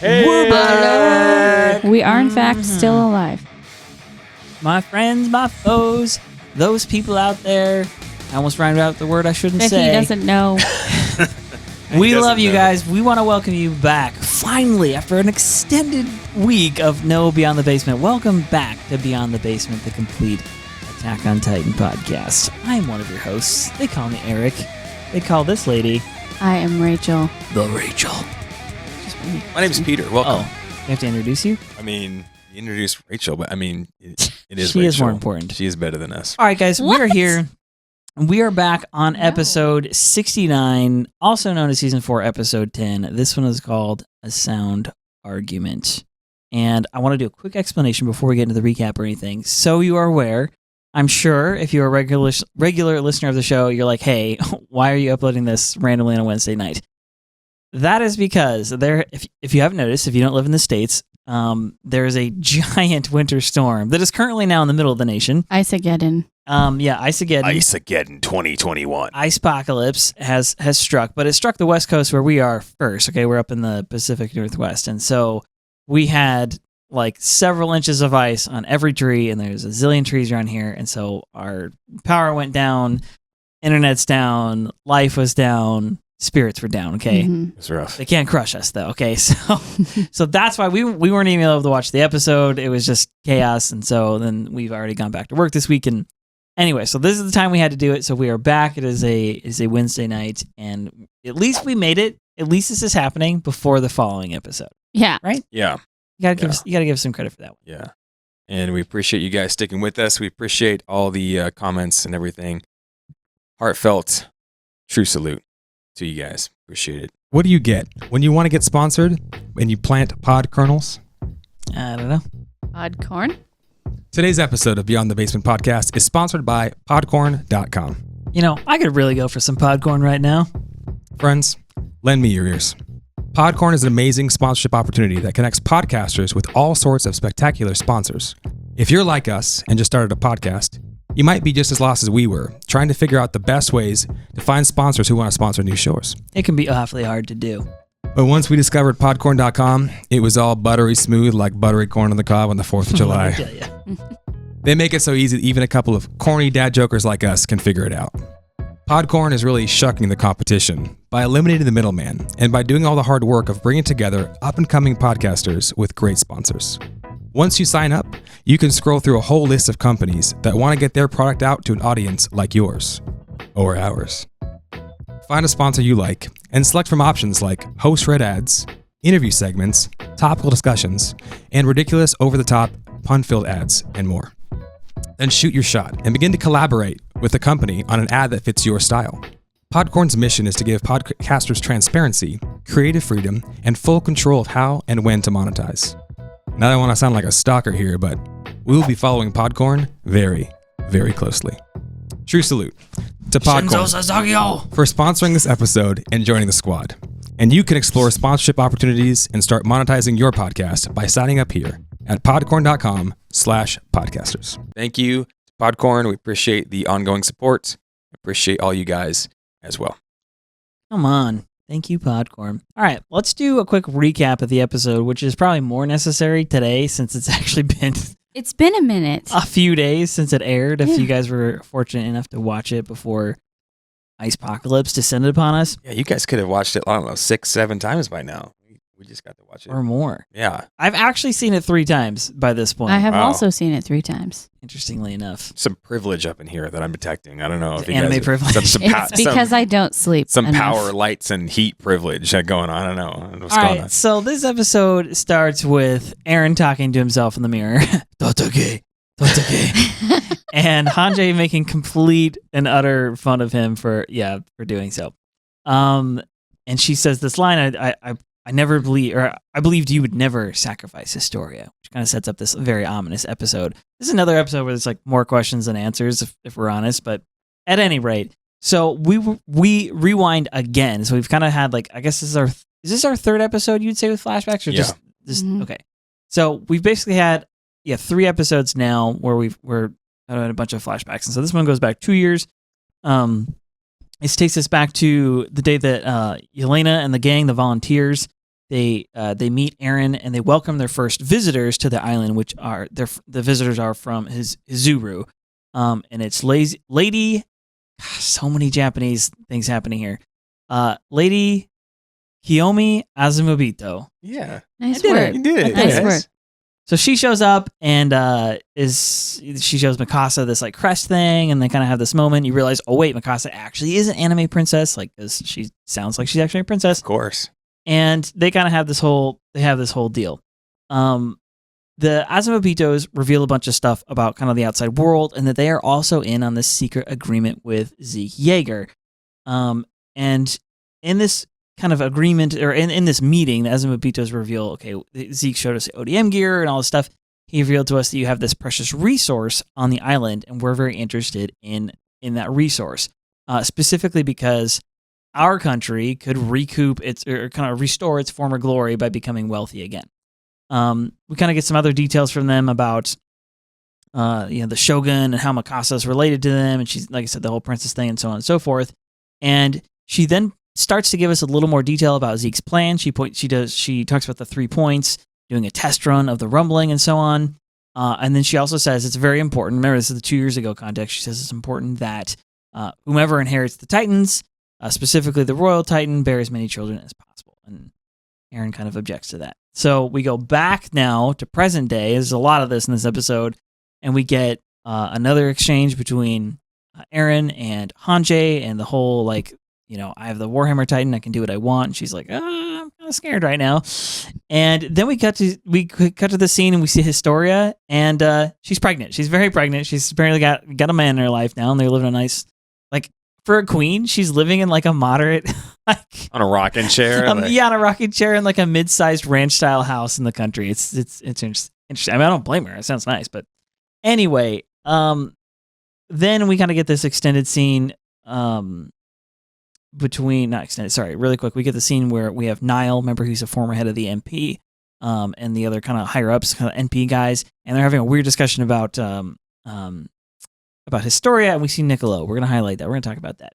Hey. We're back. We are, in fact, still alive. My friends, my foes, those people out there. I almost rhymed out the word I shouldn't That say. he doesn't know. We love you guys. We want to welcome you back. Finally, after an extended week of no Beyond the Basement, welcome back to Beyond the Basement, the complete Attack on Titan podcast. I'm one of your hosts. They call me Eric. They call this lady I am Rachel. the Rachel. My name's Peter. Welcome. Oh, we have to introduce you? I mean, you introduced Rachel, but I mean, it is She Rachel. is more important. She is better than us. All right, guys, we are here. We are back on No. episode 69, also known as season 4, episode 10. This one is called A Sound Argument. And I want to do a quick explanation before we get into the recap or anything. So you are aware, I'm sure if you're a regular listener of the show, you're like, hey, why are you uploading this randomly on a Wednesday night? That is because if you haven't noticed, if you don't live in the States, there is a giant winter storm that is currently now in the middle of the nation. Iceageddon. Iceageddon 2021. Icepocalypse has struck, but it struck the West Coast where we are first. Okay, we're up in the Pacific Northwest, and so we had like several inches of ice on every tree, and there's a zillion trees around here, and so our power went down, internet's down, life was down, spirits were down. Okay, Mhm. It's rough. They can't crush us though. Okay, so that's why we weren't even able to watch the episode. It was just chaos, and so then we've already gone back to work this week. And anyway, so this is the time we had to do it. So we are back. It is a Wednesday night, and at least we made it. At least this is happening before the following episode. Yeah. Yeah. You gotta give us some credit for that one. Yeah. And we appreciate you guys sticking with us. We appreciate all the comments and everything. Heartfelt, true salute to you guys. Appreciate it. What do you get when you want to get sponsored and you plant pod kernels? I don't know. Podcorn. Today's episode of Beyond the Basement podcast is sponsored by podcorn.com. You know, I could really go for some podcorn right now. Friends, lend me your ears. Podcorn is an amazing sponsorship opportunity that connects podcasters with all sorts of spectacular sponsors. If you're like us and just started a podcast, you might be just as lost as we were, trying to figure out the best ways to find sponsors who want to sponsor new shows. It can be awfully hard to do. But once we discovered podcorn.com, it was all buttery smooth like buttery corn on the cob on the 4th of July. Let me tell ya. They make it so easy that even a couple of corny dad jokers like us can figure it out. Podcorn is really shucking the competition by eliminating the middleman and by doing all the hard work of bringing together up-and-coming podcasters with great sponsors. Once you sign up, you can scroll through a whole list of companies that want to get their product out to an audience like yours or ours. Find a sponsor you like and select from options like host-read ads, interview segments, topical discussions, and ridiculous over-the-top pun-filled ads and more. Then shoot your shot and begin to collaborate with the company on an ad that fits your style. Podcorn's mission is to give podcasters transparency, creative freedom, and full control of how and when to monetize. Now, I don't want to sound like a stalker here, but we will be following Podcorn very, very closely. True salute to Podcorn for sponsoring this episode and joining the squad. And you can explore sponsorship opportunities and start monetizing your podcast by signing up here at podcorn.com/podcasters. Thank you, Podcorn. We appreciate the ongoing support. Appreciate all you guys as well. Come on. Thank you, Podcorn. All right, let's do a quick recap of the episode, which is probably more necessary today since it's actually been It's been a minute. a few days since it aired. If Yeah. you guys were fortunate enough to watch it before Icepocalypse descended upon us, Yeah, you guys could have watched it, I don't know, 6-7 times by now. We just got to watch it. or more. Yeah. I've actually seen it 3 times by this point. I have Wow. also seen it 3 times. Interestingly enough. Some privilege up in here that I'm detecting. I don't know if you Anime guys privilege. It's because I don't sleep some enough. power, lights, and heat privilege going on. I don't know what's All going right, on. so this episode starts with Eren talking to himself in the mirror. Totake, Totake. And Hange making complete and utter fun of him for doing so. And she says this line, I never believe, or I believed you would never sacrifice Historia, which kind of sets up this very ominous episode. This is another episode where there's like more questions than answers, if we're honest. But at any rate, so we rewind again. So we've kind of had like, I guess is this our 3rd episode? You'd say with flashbacks, or just Mhm. okay? So we've basically had 3 episodes now where we're had a bunch of flashbacks, and so this one goes back 2 years. It takes us back to the day that Yelena and the gang, the volunteers, they meet Eren and they welcome their first visitors to the island, which are the visitors are from Hizuru, and it's Lady. So many Japanese things happening here. Lady Kiyomi Azumabito. Yeah. Nice work. You did it. Nice Yes. work. So she shows up and she shows Mikasa this like crest thing, and they kind of have this moment. You realize, oh wait, Mikasa actually is an anime princess, like because she sounds like she's actually a princess. Of course. And they kind of have this whole deal. The Azumabitos reveal a bunch of stuff about kind of the outside world, and that they are also in on this secret agreement with Zeke Jeager. And in this kind of agreement, or in this meeting, the Azumabitos reveal, okay, Zeke showed us ODM gear and all this stuff. He revealed to us that you have this precious resource on the island, and we're very interested in that resource, specifically because our country could recoup its, or kind of restore its former glory by becoming wealthy again. We kind of get some other details from them about, the shogun and how Mikasa is related to them, and she's, like I said, the whole princess thing and so on and so forth. And she then starts to give us a little more detail about Zeke's plan. She talks about the 3 points, doing a test run of the rumbling and so on. And then she also says it's very important. Remember, this is the 2 years ago context. She says it's important that whomever inherits the Titans, specifically the royal Titan, bear as many children as possible. And Eren kind of objects to that. So we go back now to present day. There's a lot of this in this episode. And we get another exchange between Eren and Hange, and the whole, like, I have the Warhammer Titan, I can do what I want. And she's like, I'm kind of scared right now. And then we cut to the scene and we see Historia, and she's pregnant. She's very pregnant. She's apparently got a man in her life now, and they're living a nice, like, for a queen, she's living in like a moderate, like, On a rocking chair. on a rocking chair in like a mid-sized ranch-style house in the country. It's interesting. I mean, I don't blame her. It sounds nice, but anyway, then we kind of get this extended scene really quick. We get the scene where we have Niall, remember, who's a former head of the MP, and the other kind of higher ups, kind of NP guys, and they're having a weird discussion about Historia, and we see Niccolo. We're going to highlight that. We're going to talk about that.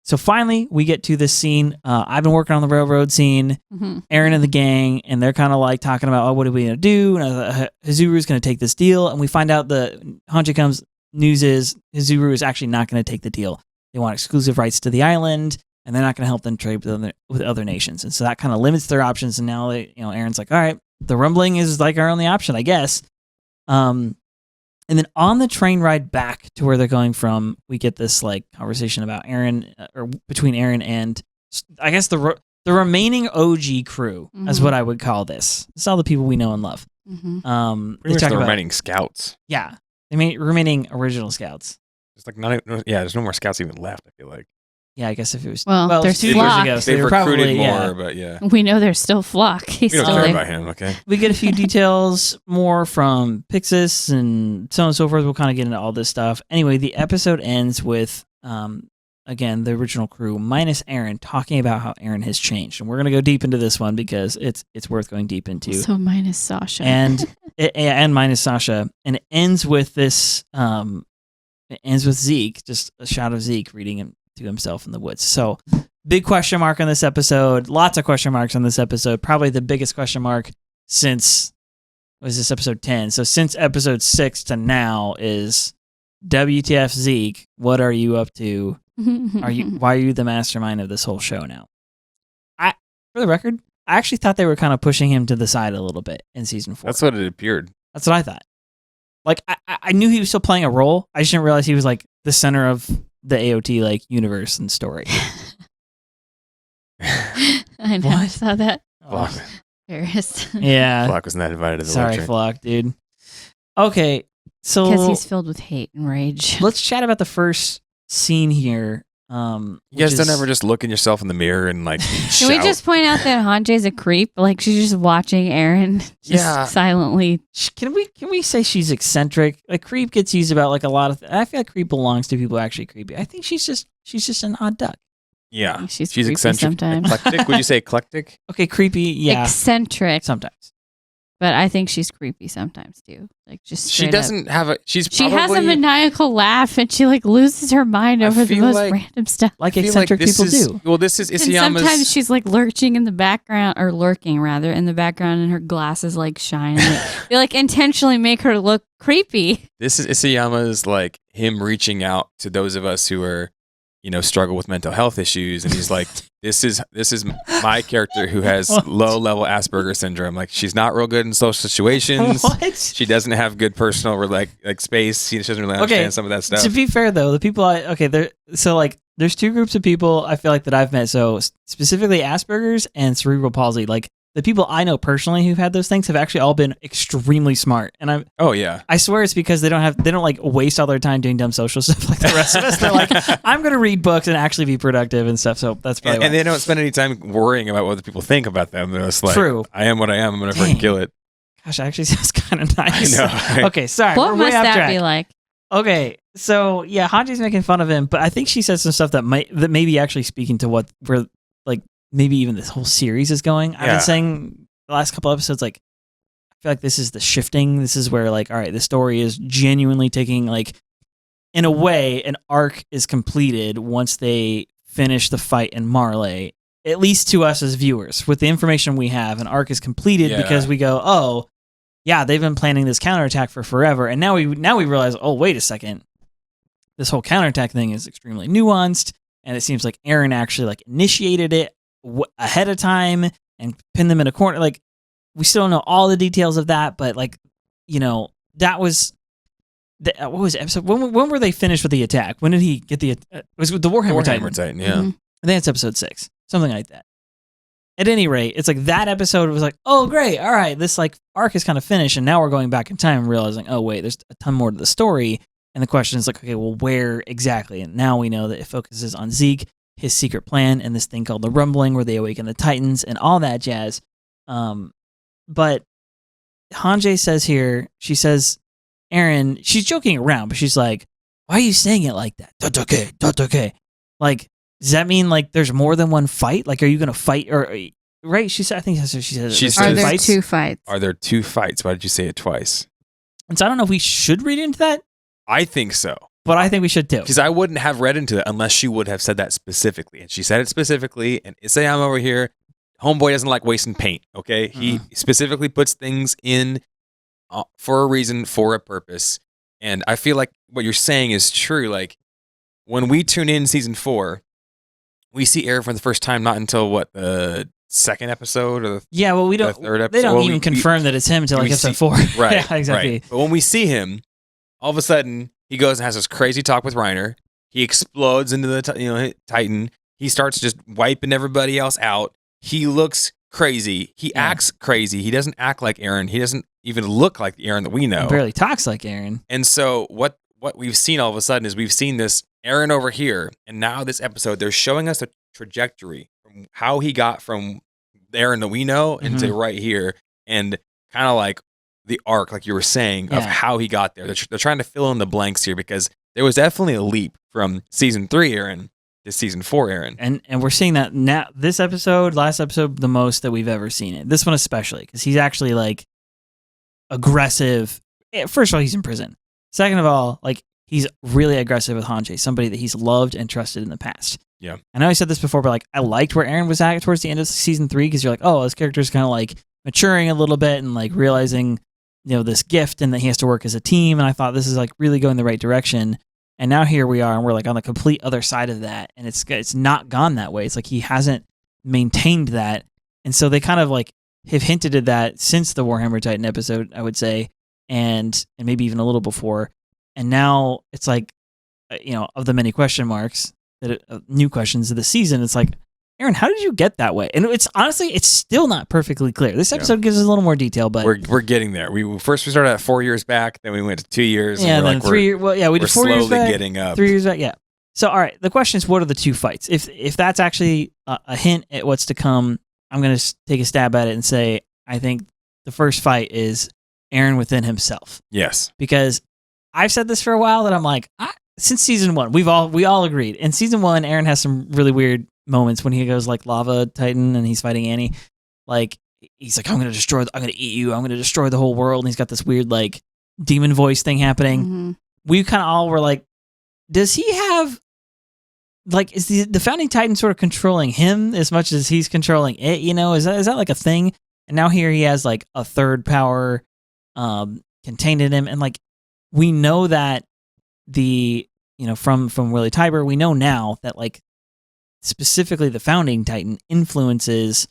So finally, we get to this scene. I've been working on the railroad scene, Eren and the gang, and they're kind of like talking about, oh, what are we going to do? And Hizuru's going to take this deal, and we find out the Hanji comes news is Hizuru is actually not going to take the deal. They want exclusive rights to the island, and they're not going to help them trade with other nations. And so that kind of limits their options. And now Eren's like, all right, the rumbling is like our only option, I guess. And then on the train ride back to where they're going from, we get this like conversation about Eren, or between Eren and, I guess, the remaining OG crew, is what I would call this. It's all the people we know and love. Pretty much the remaining scouts. Yeah, remaining original scouts. It's like there's no more scouts even left, I feel like. Yeah, I guess if it was there's 2 years Flock. ago, so They've they were recruited probably more, but yeah. We know there's still Flock. He's We don't still care there. about him, okay? We get a few details more from Pixis and so on and so forth. We'll kind of get into all this stuff. Anyway, the episode ends with, again, the original crew minus Eren talking about how Eren has changed. And we're going to go deep into this one because it's worth going deep into. So minus Sasha. And minus Sasha. And it ends with this, it ends with Zeke, just a shot of Zeke reading him to himself in the woods. So big question mark on this episode. Lots of question marks on this episode. Probably the biggest question mark since, was this episode 10? So since episode 6 to now is WTF Zeke, what are you up to? Why are you the mastermind of this whole show now? For the record, I actually thought they were kind of pushing him to the side a little bit in season 4. That's what it appeared. That's what I thought. Like, I knew he was still playing a role. I just didn't realize he was like the center of the AOT like universe and story. I never saw that. Flock. Embarrassed. Yeah. Flock was not invited to the Sorry, lecture. Flock, dude. Okay, so Because he's filled with hate and rage. let's chat about the first scene here. You guys don't ever just look in yourself in the mirror and like Can we just point out that Hanje's a creep? Like, she's just watching Eren just silently. Can we say she's eccentric? Like, creep gets used about like a lot of. I feel like creep belongs to people who are actually creepy. I think she's just an odd duck. Yeah, She's eccentric. sometimes. Eclectic? Would you say eclectic? Okay, creepy. Yeah, Eccentric. sometimes. But I think she's creepy sometimes too. Like just She doesn't have a. She has a maniacal laugh, and she like loses her mind over the most random stuff. Like eccentric people do. Well, this is Isayama's. And sometimes she's like lurking in the background, or lurking rather in the background, and her glasses like shine. They like intentionally make her look creepy. This is Isayama's like him reaching out to those of us who are, struggle with mental health issues, and he's like, this is my character who has low level Asperger syndrome. Like, she's not real good in social situations. What? She doesn't have good personal like space. She doesn't really understand some of that stuff. To be fair though, the people there's two groups of people I feel like that I've met. So specifically Asperger's and cerebral palsy. Like the people I know personally who've had those things have actually all been extremely smart. And I swear it's because they don't like waste all their time doing dumb social stuff like the rest of us. They're like, I'm going to read books and actually be productive and stuff. So that's probably why. And they don't spend any time worrying about what other people think about them. They're just like, true. I am what I am. I'm going to freaking kill it. Gosh, actually sounds kind of nice. I know. Right? Okay, sorry. What must that be like? Okay, so yeah, Hanji's making fun of him, but I think she said some stuff that may be actually speaking to where like maybe even this whole series is going. I've been saying the last couple episodes, like I feel like this is the shifting. This is where like, all right, the story is genuinely taking like, in a way, an arc is completed once they finish the fight in Marley. At least to us as viewers, with the information we have, an arc is completed because we go, oh. Yeah, they've been planning this counterattack for forever, and now we realize, oh, wait a second, this whole counterattack thing is extremely nuanced, and it seems like Eren actually like initiated it ahead of time and pinned them in a corner. Like, we still don't know all the details of that, but like, that was what was the episode? When were they finished with the attack? When did he get the? It was with the Warhammer Titan. Yeah. Mm-hmm. I think it's episode 6, something like that. At any rate, it's like that episode was like, oh, great. All right. This like arc is kind of finished. And now we're going back in time and realizing, oh, wait, there's a ton more to the story. And the question is like, okay, well, where exactly? And now we know that it focuses on Zeke, his secret plan, and this thing called the Rumbling where they awaken the Titans and all that jazz. But Hange says here, she says, Eren, she's joking around, but she's like, why are you saying it like that? Dotoke. Like, does that mean like there's more than one fight? Like, are you going to fight? Or right? She said. I think that's what she said. Are there 2 fights? Are there 2 fights? Why did you say it twice? And so I don't know if we should read into that. I think so, but I think we should too. Because I wouldn't have read into it unless she would have said that specifically, and she said it specifically. And Isayama over here, homeboy doesn't like wasting paint. Okay, he specifically puts things in for a reason, for a purpose. And I feel like what you're saying is true. Like when we tune in season 4. We see Eren for the first time not until the 2nd episode or the third episode. They don't even confirm that it's him until like episode 4. Right. Yeah, exactly. Right. But when we see him, all of a sudden he goes and has this crazy talk with Reiner. He explodes into the Titan. He starts just wiping everybody else out. He looks crazy. He acts crazy. He doesn't act like Eren. He doesn't even look like the Eren that we know. He barely talks like Eren. And so what we've seen all of a sudden is we've seen this Eren over here, and now this episode, they're showing us a trajectory from how he got from Eren that we know into right here, and kind of like the arc, like you were saying, of how he got there. They're trying to fill in the blanks here because there was definitely a leap from season 3 Eren to season 4 Eren. And we're seeing that now, this episode, last episode, the most that we've ever seen it. This one especially, because he's actually like aggressive. First of all, he's in prison. Second of all, like, he's really aggressive with Hange, somebody that he's loved and trusted in the past. Yeah. I know I said this before, but like I liked where Eren was at towards the end of season 3 because you're like, oh, his character's kind of like maturing a little bit and like realizing, this gift and that he has to work as a team. And I thought this is like really going the right direction. And now here we are, and we're like on the complete other side of that, and it's not gone that way. It's like he hasn't maintained that, and so they kind of like have hinted at that since the Warhammer Titan episode, I would say, and maybe even a little before. And now it's like, of the many question marks, new questions of the season, it's like, Eren, how did you get that way? And it's honestly, it's still not perfectly clear. This episode gives us a little more detail, but we're getting there. We started at 4 years back, then we went to 2 years. Yeah, and then 3 years. Well, yeah, we did 4 years back. Slowly getting up. 3 years back, yeah. So, all right, the question is, what are the 2 fights? If that's actually a hint at what's to come, I'm going to take a stab at it and say I think the first fight is Eren within himself. Yes, because I've said this for a while that I'm like, since season 1, we all agreed. In season 1, Eren has some really weird moments when he goes like lava Titan and he's fighting Annie. Like he's like, I'm gonna eat you, I'm gonna destroy the whole world, and he's got this weird like demon voice thing happening. Mm-hmm. We kind of all were like, does he have like, is the founding titan sort of controlling him as much as he's controlling it? You know, is that like a thing? And now here he has like a third power contained in him, and like we know that from Willie Tybur, we know now that like specifically the founding titan influences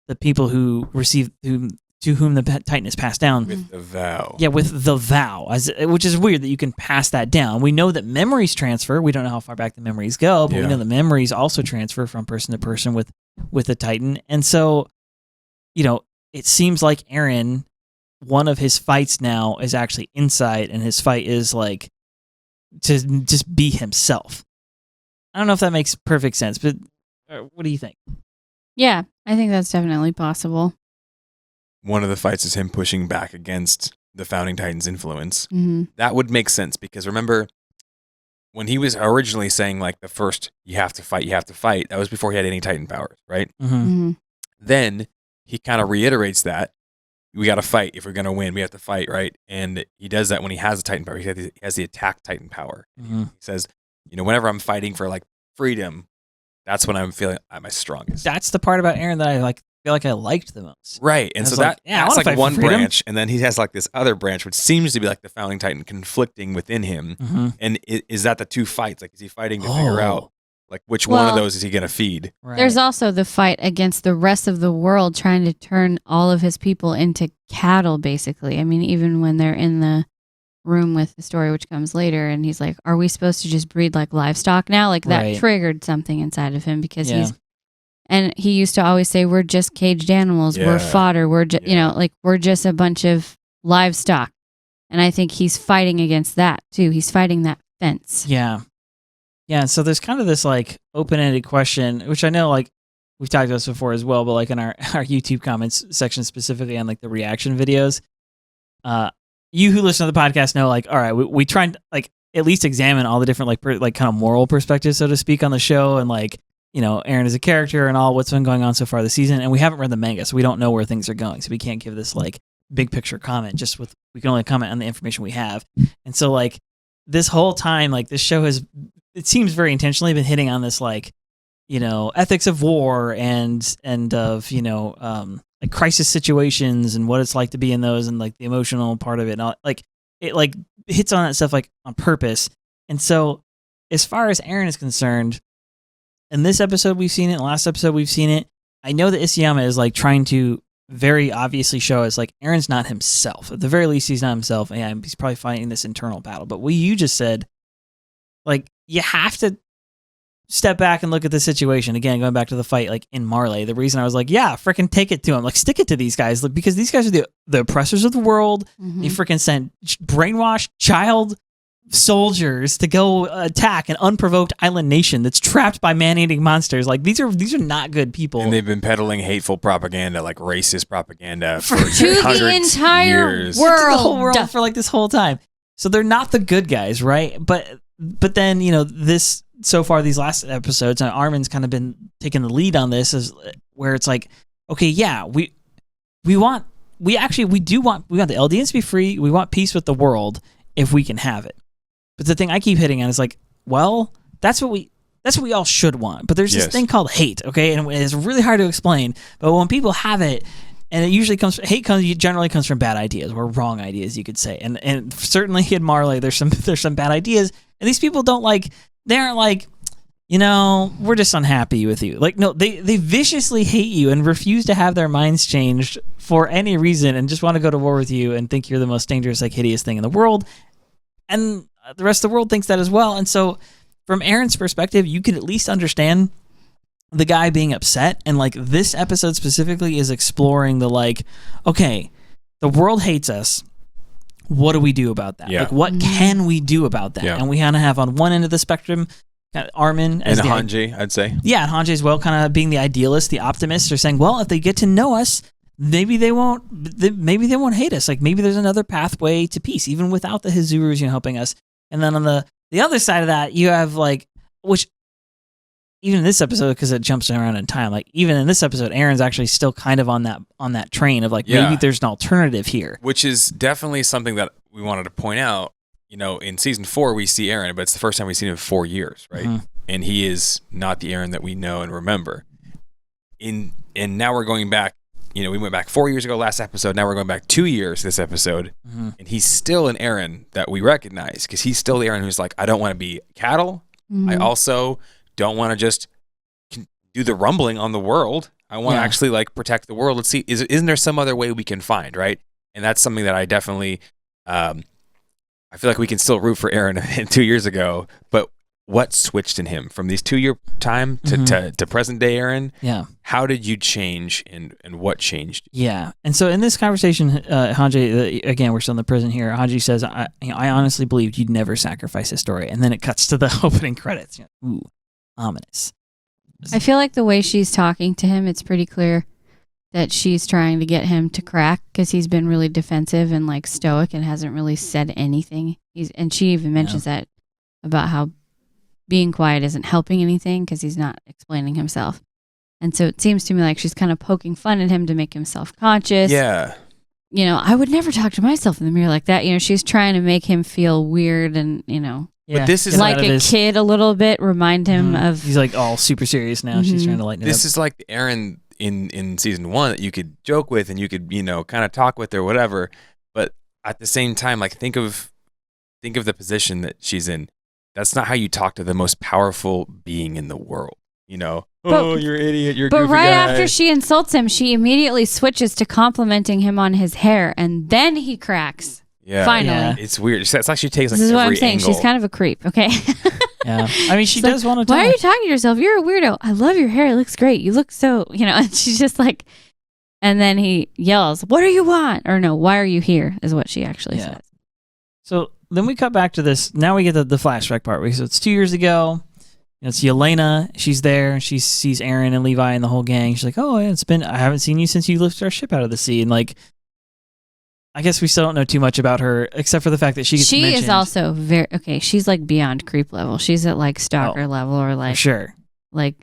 the people who to whom the titan is passed down with the vow. Yeah, with the vow, which is weird that you can pass that down. We know that memories transfer. We don't know how far back the memories go, but we know the memories also transfer from person to person with the titan. And so, it seems like Eren, one of his fights now is actually inside, and his fight is like to just be himself. I don't know if that makes perfect sense, but what do you think? Yeah, I think that's definitely possible. One of the fights is him pushing back against the founding titan's influence. Mm-hmm. That would make sense, because remember when he was originally saying like the first you have to fight, that was before he had any titan powers, right? Mm-hmm. Mm-hmm. Then he kind of reiterates that we got to fight. If we're going to win, we have to fight, right? And he does that when he has a titan power. He has the attack titan power. Mm-hmm. He says, whenever I'm fighting for like freedom, that's when I'm feeling at my strongest. That's the part about Eren that I feel like I liked the most. Right. And so that's like one branch, and then he has like this other branch, which seems to be like the founding titan conflicting within him. Mm-hmm. And is that the two fights? Like, is he fighting to figure out like which one of those is he going to feed? Right. There's also the fight against the rest of the world, trying to turn all of his people into cattle, basically. I mean, even when they're in the room with Historia, which comes later, and he's like, are we supposed to just breed like livestock now? Like that triggered something inside of him, because he used to always say, we're just caged animals, we're fodder, we're we're just a bunch of livestock. And I think he's fighting against that too. He's fighting that fence. Yeah. So there's kind of this like open-ended question, which I know like we've talked about this before as well, but like in our YouTube comments section, specifically on like the reaction videos, you who listen to the podcast know, like, all right, we try and like at least examine all the different like kind of moral perspectives, so to speak, on the show, and like, Eren is a character and all what's been going on so far this season, and we haven't read the manga, so we don't know where things are going, so we can't give this like big picture comment. We can only comment on the information we have. And so like this whole time, like this show has, it seems very intentionally been hitting on this like, ethics of war and of like crisis situations and what it's like to be in those, and like the emotional part of it, and all, like it like hits on that stuff like on purpose. And so as far as Eren is concerned, in this episode we've seen it, in the last episode we've seen it. I know that Isayama is like trying to very obviously show us like Eren's not himself. At the very least, he's not himself. And he's probably fighting this internal battle. But what you just said, like, you have to step back and look at the situation. Again, going back to the fight like in Marley, the reason I was like, yeah, freaking take it to him. Like, stick it to these guys. Like, because these guys are the oppressors of the world. Mm-hmm. They freaking sent brainwashed child soldiers to go attack an unprovoked island nation that's trapped by man-eating monsters. Like, these are not good people. And they've been peddling hateful propaganda, like racist propaganda for to the entire years. world. To the whole world for like this whole time. So they're not the good guys, right? But then, this so far, these last episodes, Armin's kind of been taking the lead on this, is where it's like, okay, yeah, we want the LDNs to be free. We want peace with the world if we can have it. But the thing I keep hitting on is like, well, that's what we all should want. But there's this thing called hate, okay? And it's really hard to explain. But when people have it, and it usually generally comes from bad ideas, or wrong ideas, you could say. And certainly in Marley, there's some bad ideas. And these people they aren't like, we're just unhappy with you. Like, no, they viciously hate you and refuse to have their minds changed for any reason, and just want to go to war with you and think you're the most dangerous, like, hideous thing in the world. And the rest of the world thinks that as well. And so from Eren's perspective, you could at least understand the guy being upset. And like this episode specifically is exploring the like, okay, the world hates us. What do we do about that? Yeah. Like, what can we do about that? Yeah. And we kind of have on one end of the spectrum, Armin as and the Hange, I'd say. Yeah, and Hange as well, kind of being the idealist, the optimist, or saying, well, if they get to know us, maybe they won't hate us. Like, maybe there's another pathway to peace, even without the Hizurus, helping us. And then on the other side of that, you have like, which even in this episode, because it jumps around in time, like even in this episode, Eren's actually still kind of on that train of like maybe there's an alternative here, which is definitely something that we wanted to point out. In season 4 we see Eren, but it's the first time we've seen him in 4 years, right? Mhm. And he is not the Eren that we know and remember. And now we're going back. We went back 4 years ago last episode. Now we're going back 2 years this episode, and he's still an Eren that we recognize because he's still the Eren who's like, I don't want to be cattle. I also don't want to just do the rumbling on the world. I want to actually like protect the world. Let's see, isn't there some other way we can find, right? And that's something that I definitely, I feel like we can still root for Eren 2 years ago, but what switched in him from these 2 year time to present day Eren? Yeah. How did you change and what changed? Yeah. And so in this conversation, Hange, again, we're still in the prison here. Hange says, I honestly believed you'd never sacrifice Historia. And then it cuts to the opening credits. Ooh, ominous. I feel like the way she's talking to him, it's pretty clear that she's trying to get him to crack because he's been really defensive and like stoic and hasn't really said anything. And she even mentions that about how being quiet isn't helping anything because he's not explaining himself. And so it seems to me like she's kind of poking fun at him to make him self-conscious. Yeah. I would never talk to myself in the mirror like that. She's trying to make him feel weird and, But this is like a kid a little bit, remind him of... He's like all super serious now. She's trying to lighten it up. This is like the Eren in season 1 that you could joke with and you could, kind of talk with or whatever. But at the same time, like think of the position that she's in. That's not how you talk to the most powerful being in the world, oh, you're an idiot, you're a But goofy right guy. after she insults him, she immediately switches to complimenting him on his hair, and then he cracks. Yeah, Finally. Yeah. It's weird. It's like she takes like This is every what I'm saying. angle. She's kind of a creep, okay? Yeah. I mean, she She's does like, want to why talk. are you talking to yourself? You're a weirdo. I love your hair. It looks great. You look so, and she's just like, and then he yells, what do you want? Or no, why are you here? Is what she actually says. So then we cut back to this. Now we get the flashback part. So it's 2 years ago. It's Yelena. She's there. She sees Eren and Levi and the whole gang. She's like, "Oh, I haven't seen you since you lifted our ship out of the sea." And like, I guess we still don't know too much about her except for the fact that she gets mentioned. Is also very okay. She's like beyond creep level. She's at like stalker level or like sure, like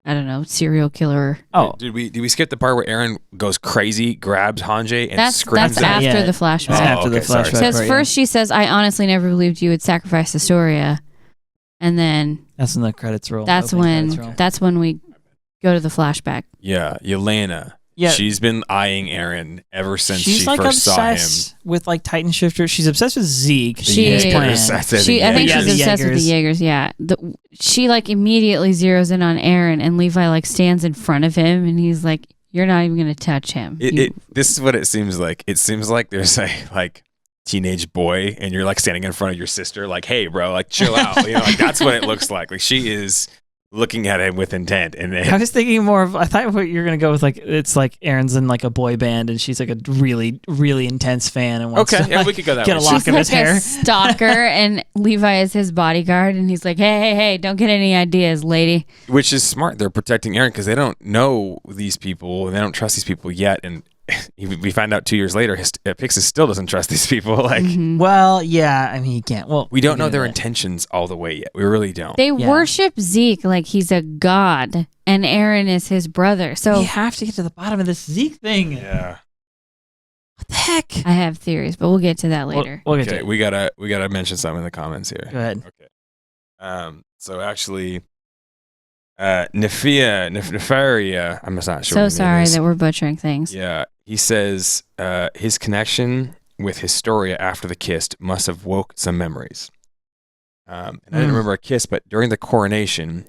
I don't know, serial killer. Oh, did we skip the part where Eren goes crazy, grabs Hange, and screams? That's at him? after the flashback. That's after the sorry. flashback. Because part, first she says, "I honestly never believed you would sacrifice Historia," and then that's when the credits roll. that's when we go to the flashback. Yeah, Yelena. Yeah. She's been eyeing Eren ever since She's she like first saw him. obsessed with like Titan Shifter. She's obsessed with Zeke. She is. Plan. I think she's obsessed with the Jaegers. Yeah, she like immediately zeroes in on Eren, and Levi like stands in front of him, and he's like, "You're not even gonna touch him." This is what it seems like. It seems like there's a like teenage boy, and you're like standing in front of your sister, like, "Hey, bro, like chill out." Like that's what it looks like. Like she is looking at him with intent, and I was thinking more of. I thought what you're gonna go with like it's like Eren's in like a boy band, and she's like a really really intense fan, and wants to, we could go that get way. a lock She's of like his hair. a stalker, and Levi is his bodyguard, and he's like, "Hey, don't get any ideas, lady." Which is smart. They're protecting Eren because they don't know these people and they don't trust these people yet. And we find out 2 years later, Pixis still doesn't trust these people. Like, Well, yeah, I mean, he can't. Well, we don't know their intentions all the way yet. We really don't. They worship Zeke like he's a god, and Eren is his brother. So we have to get to the bottom of this Zeke thing. Yeah. What the heck? I have theories, but we'll get to that later. We'll get to Okay, it. we gotta mention something in the comments here. Go ahead. Okay. So actually, Nefaria, I'm just not sure. So what her name sorry is. that we're butchering things. Yeah, he says his connection with Historia after the kiss must have woke some memories. And I didn't remember a kiss, but during the coronation,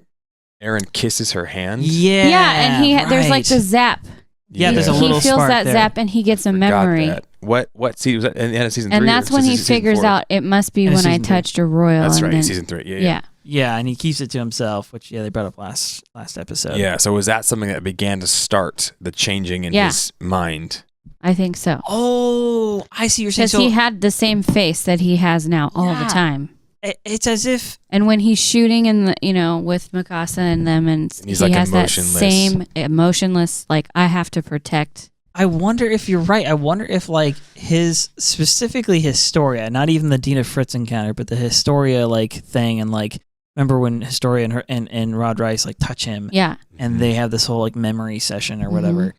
Eren kisses her hand. Yeah, and there's like the zap. Yeah, there's a little He feels spark that there. zap, and he gets a Forgot memory. that. What season was that? In the end of season 3? And that's or when he season figures 4? out it must be In when I season 3. touched a royal. That's and right, then, season 3. Yeah. yeah. Yeah, and he keeps it to himself, which they brought up last episode. Yeah, so was that something that began to start the changing in his mind? I think so. Oh, I see what you're saying. Because he had the same face that he has now all the Yeah. time. It's as if And when he's shooting in the, with Mikasa and them, and he's he like has that emotionless. same emotionless, like I have to protect. I wonder if you're right. I wonder if like specifically Historia, not even the Dina Fritz encounter, but the Historia like thing and like remember when Historia and Rod Rice like touch him, Yeah. and they have this whole like memory session or whatever.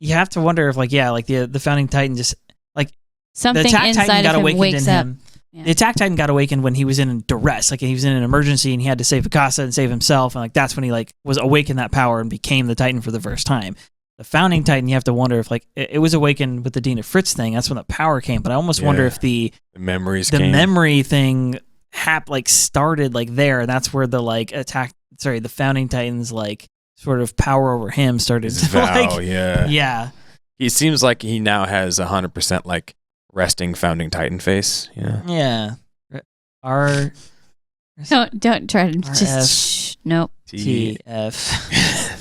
You have to wonder if like the founding Titan just like Something the attack inside Titan got of him awakened wakes in up. him. Yeah. The attack Titan got awakened when he was in duress, like he was in an emergency and he had to save Mikasa and save himself, and like that's when he like was awakened that power and became the Titan for the first time. The founding Titan, you have to wonder if like it was awakened with the Dina Fritz thing. That's when the power came. But I almost wonder if the memories, the came. memory thing started like there, and that's where the like the founding Titans like sort of power over him started. His vow, like, yeah. He seems like he now has 100% like resting founding Titan face. Yeah. Our Don't try to RF. just nope. TF.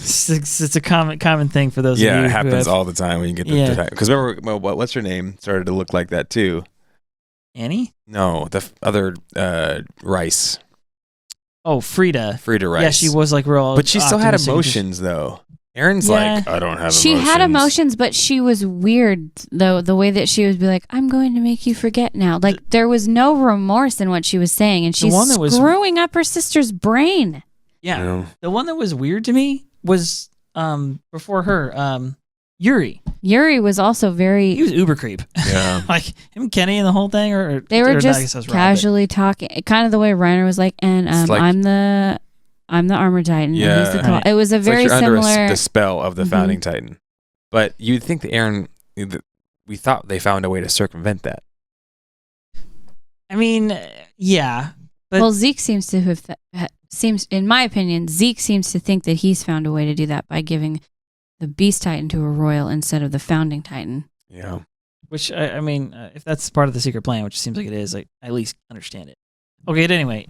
It's a common thing for those of you. Yeah, it who happens have, all the time when you get the Titan. Because remember, what's her name started to look like that too. Annie? No, the other Rice. Oh, Frida Rice. Yeah, she was like real. But she still had optimistic. emotions though. Eren's like, I don't have emotions. She had emotions, but she was weird though. The way that she would be like, "I'm going to make you forget now." Like there was no remorse in what she was saying, and she's screwing up her sister's brain. Yeah, the one that was weird to me was before her, Yuri. Yuri was also very. He was uber creep. Yeah, like him, Kenny, and the whole thing. Or they were or just casually talking, kind of the way Reiner was like, and like, I'm the armor Titan. Yeah, and he's the it was a very like similar. Under the spell of the founding Titan, but you'd think that Eren. We thought they found a way to circumvent that. I mean, yeah. But well, Zeke seems to have in my opinion, Zeke seems to think that he's found a way to do that by giving the Beast Titan to a royal instead of the founding Titan. Yeah. Which I mean, if that's part of the secret plan, which seems like it is, I at least understand it. Okay, anyway.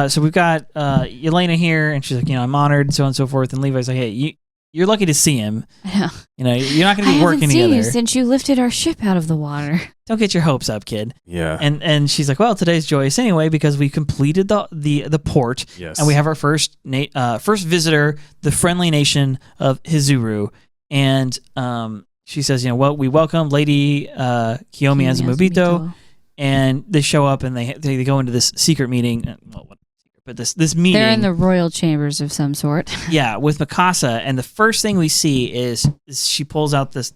So we've got Yelena here, and she's like, I'm honored, so on and so forth. And Levi's like, hey, you're lucky to see him. I know. You're not going to be working seen together. You since you lifted our ship out of the water. Don't get your hopes up, kid. Yeah. And she's like, well, today's joyous anyway because we completed the port. Yes. And we have our first visitor, the friendly nation of Hizuru, and she says, we welcome Lady Kiyomi Azumabito. And they show up and they go into this secret meeting. Well, what secret? But this meeting. They're in the royal chambers of some sort. Yeah, with Mikasa. And the first thing we see is she pulls out it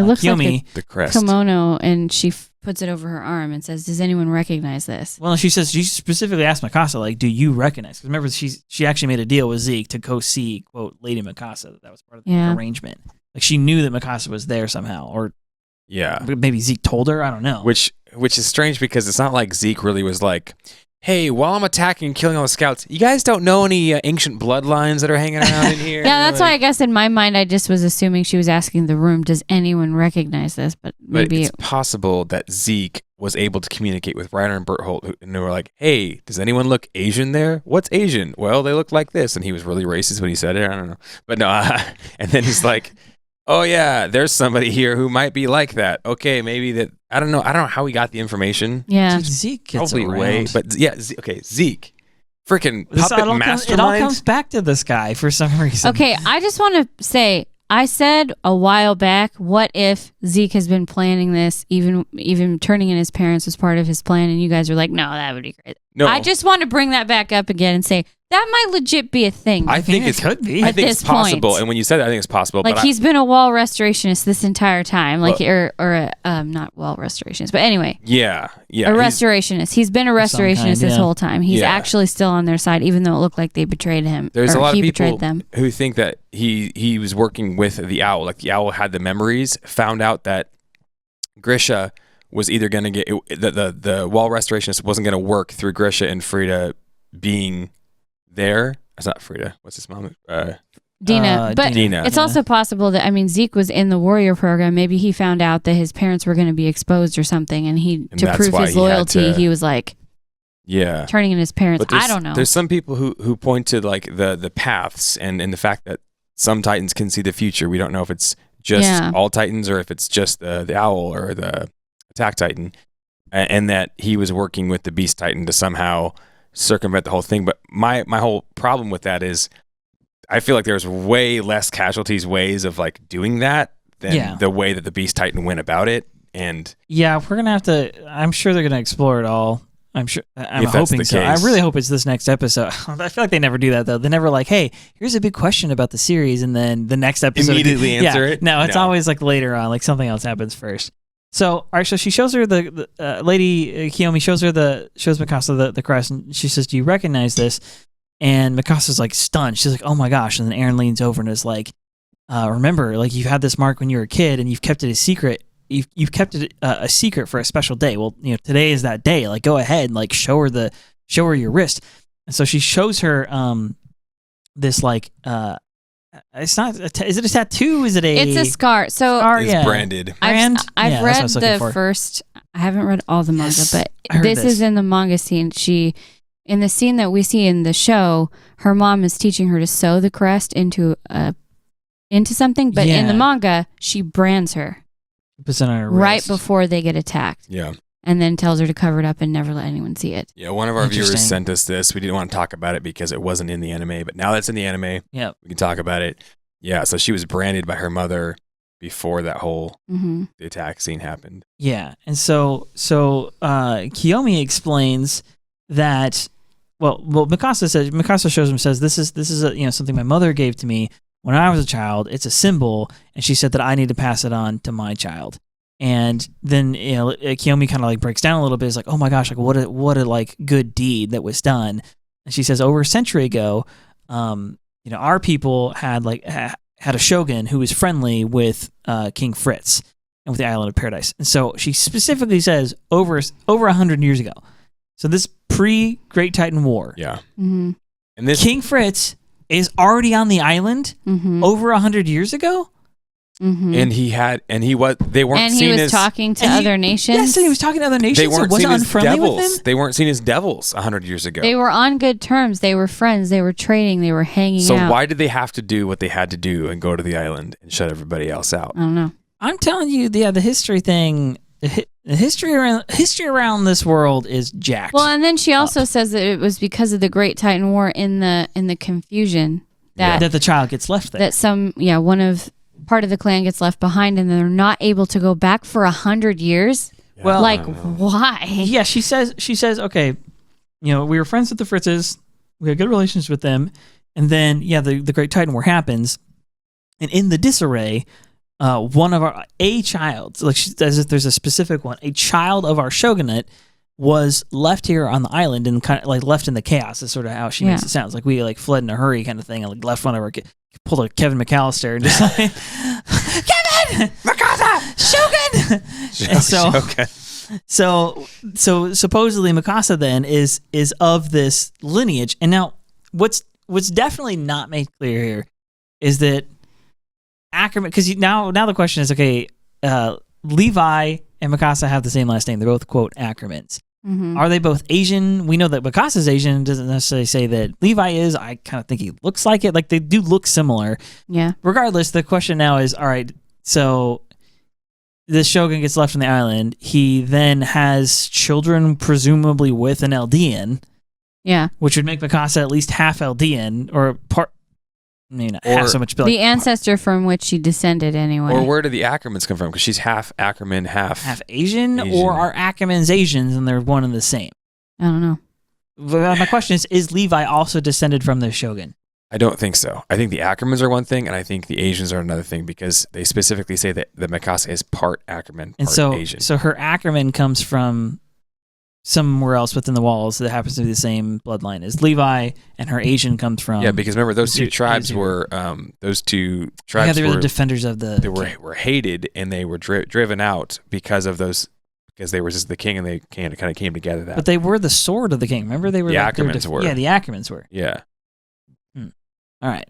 looks Kiyomi, like the crest kimono, and she puts it over her arm and says, "Does anyone recognize this?" Well, she specifically asked Mikasa, like, "Do you recognize?" Because remember, she actually made a deal with Zeke to go see quote Lady Mikasa. That was part of the arrangement. Like she knew that Mikasa was there somehow, or. Yeah. Maybe Zeke told her. I don't know. Which is strange because it's not like Zeke really was like, hey, while I'm attacking and killing all the scouts, you guys don't know any ancient bloodlines that are hanging around in here? Yeah, that's why I guess in my mind I just was assuming she was asking the room, does anyone recognize this? But maybe it's possible that Zeke was able to communicate with Reiner and Bertholdt, and they were like, hey, does anyone look Asian there? What's Asian? Well, they look like this. And he was really racist when he said it. I don't know. But no, and then he's like, oh yeah, there's somebody here who might be like that. Okay, maybe that. I don't know how he got the information. Yeah, Zeke gets probably around. way, but yeah, Zeke, freaking puppet mastermind. It all comes back to this guy for some reason. Okay, I just want to say, I said a while back, what if Zeke has been planning this, even turning in his parents was part of his plan, and you guys are like, no, that would be great. No, I just want to bring that back up again and say that might legit be a thing. I think it could be. I think it's this possible. point. And when you said that, I think it's possible. Like but he's been a wall restorationist this entire time, like not wall restorationist, but anyway. Yeah. A restorationist. He's been a restorationist this whole time. He's actually still on their side, even though it looked like they betrayed him. There's a lot of people them. who think that he was working with the owl. Like the owl had the memories, found out that Grisha was either going to get the wall restorationist wasn't going to work through Grisha and Frida being there. It's not Frida. What's his mom? Dina. But Dina. It's also possible that, Zeke was in the warrior program. Maybe he found out that his parents were going to be exposed or something, and to prove his loyalty, he was like, turning in his parents. I don't know. There's some people who point to like the paths and the fact that some Titans can see the future. We don't know if it's just all Titans or if it's just the owl or the attack Titan, and that he was working with the Beast Titan to somehow circumvent the whole thing. But my whole problem with that is I feel like there's way less casualties ways of like doing that than the way that the Beast Titan went about it. And we're gonna have to. I'm sure they're gonna explore it all. I'm sure. I'm If that's hoping the so. I case. really hope it's this next episode. I feel like they never do that though. They never like, hey, here's a big question about the series, and then the next episode Immediately answer it? No, it's No. always like later on, like something else happens first. So, all right, so she shows her the lady Kiyomi shows Mikasa the crest, and she says, "Do you recognize this?" And Mikasa's like stunned. She's like, "Oh my gosh!" And then Eren leans over and is like, "Remember, like you had this mark when you were a kid, and you've kept it a secret. You've kept it a secret for a special day. Well, today is that day. Like, go ahead and like show her your wrist." And so she shows her this like it's not. Is it a tattoo? Is it a? It's a scar. So It's branded. Brand? I've Yeah, that's what I read was looking the for. first. I haven't read all the manga, Yes, but I heard this this. is in the manga scene. In the scene that we see in the show, her mom is teaching her to sew the crest into something. But in the Yeah. manga, she brands her Puts it on her right wrist. before they get attacked, Yeah. and then tells her to cover it up and never let anyone see it. Yeah, one of our viewers Interesting. sent us this. We didn't want to talk about it because it wasn't in the anime, but now that's in the anime, Yeah. we can talk about it. Yeah, so she was branded by her mother before that whole Mm-hmm. the attack scene happened. Yeah, and so Kiyomi explains that. Well, Mikasa shows him, says this is a, something my mother gave to me when I was a child. It's a symbol, and she said that I need to pass it on to my child. And then Kiyomi kind of like breaks down a little bit. It's like, oh my gosh, like what a like good deed that was done. And she says over a century ago, our people had a shogun who was friendly with King Fritz and with the Island of Paradise. And so she specifically says over 100 years ago. So this pre-Great Titan War, Yeah. Mm-hmm. And this King Fritz is already on the island Mm-hmm. over 100 years ago. Mm-hmm. they weren't And he seen was as talking to and he- other nations. Yes, and he was talking to other nations. they weren't so seen wasn't as unfriendly with devils. them. They weren't seen as devils 100 years ago. They were on good terms. They were friends. They were trading. They were hanging So out. why did they have to do what they had to do and go to the island and shut everybody else out? I don't know. I'm telling you, the history thing, the history around this world is jacked. Well, and then she also says that it was because of the Great Titan War in the confusion that that the child gets left there. that part of the clan gets left behind, and they're not able to go back for 100 years. Well, Like, why? Yeah, she says, okay, we were friends with the Fritzes, we had good relations with them, and then the Great Titan War happens, and in the disarray, one of a child, like she says, if there's a specific one, a child of our shogunate was left here on the island and kind of like left in the chaos. Is sort of how she makes it sound. It's like we like fled in a hurry kind of thing, and like left one of our pulled a Kevin McAllister and just like Kevin Mikasa Shogun. And so supposedly Mikasa then is of this lineage. And now what's definitely not made clear here is that Ackerman, because now the question is, okay, Levi and Mikasa have the same last name. They're both, quote, Ackermans. Mm-hmm. Are they both Asian? We know that Mikasa's Asian. Doesn't necessarily say that Levi is. I kind of think he looks like it. Like, they do look similar. Yeah. Regardless, the question now is, all right, so this shogun gets left on the island. He then has children, presumably with an Eldian, Yeah. which would make Mikasa at least half Eldian, or part, I mean, not half Or so much, but The like ancestor from which she descended anyway. Or where do the Ackermans come from? Because she's half Ackerman, half Asian, Asian. or are Ackermans Asians and they're one and the same? I don't know. My question is Levi also descended from the shogun? I don't think so. I think the Ackermans are one thing, and I think the Asians are another thing, because they specifically say that the Mikasa is part Ackerman, And part Asian. so her Ackerman comes from somewhere else within the walls that happens to be the same bloodline as Levi, and her Asian comes from yeah, because remember those two tribes Hizuru. were they were the defenders of the they were hated, and they were driven out because of those, because they were just the king, and they kind of came together. That but they were the sword of the king. Remember, they were The like, they Ackermans were. Yeah, the Ackermans were. yeah. All right.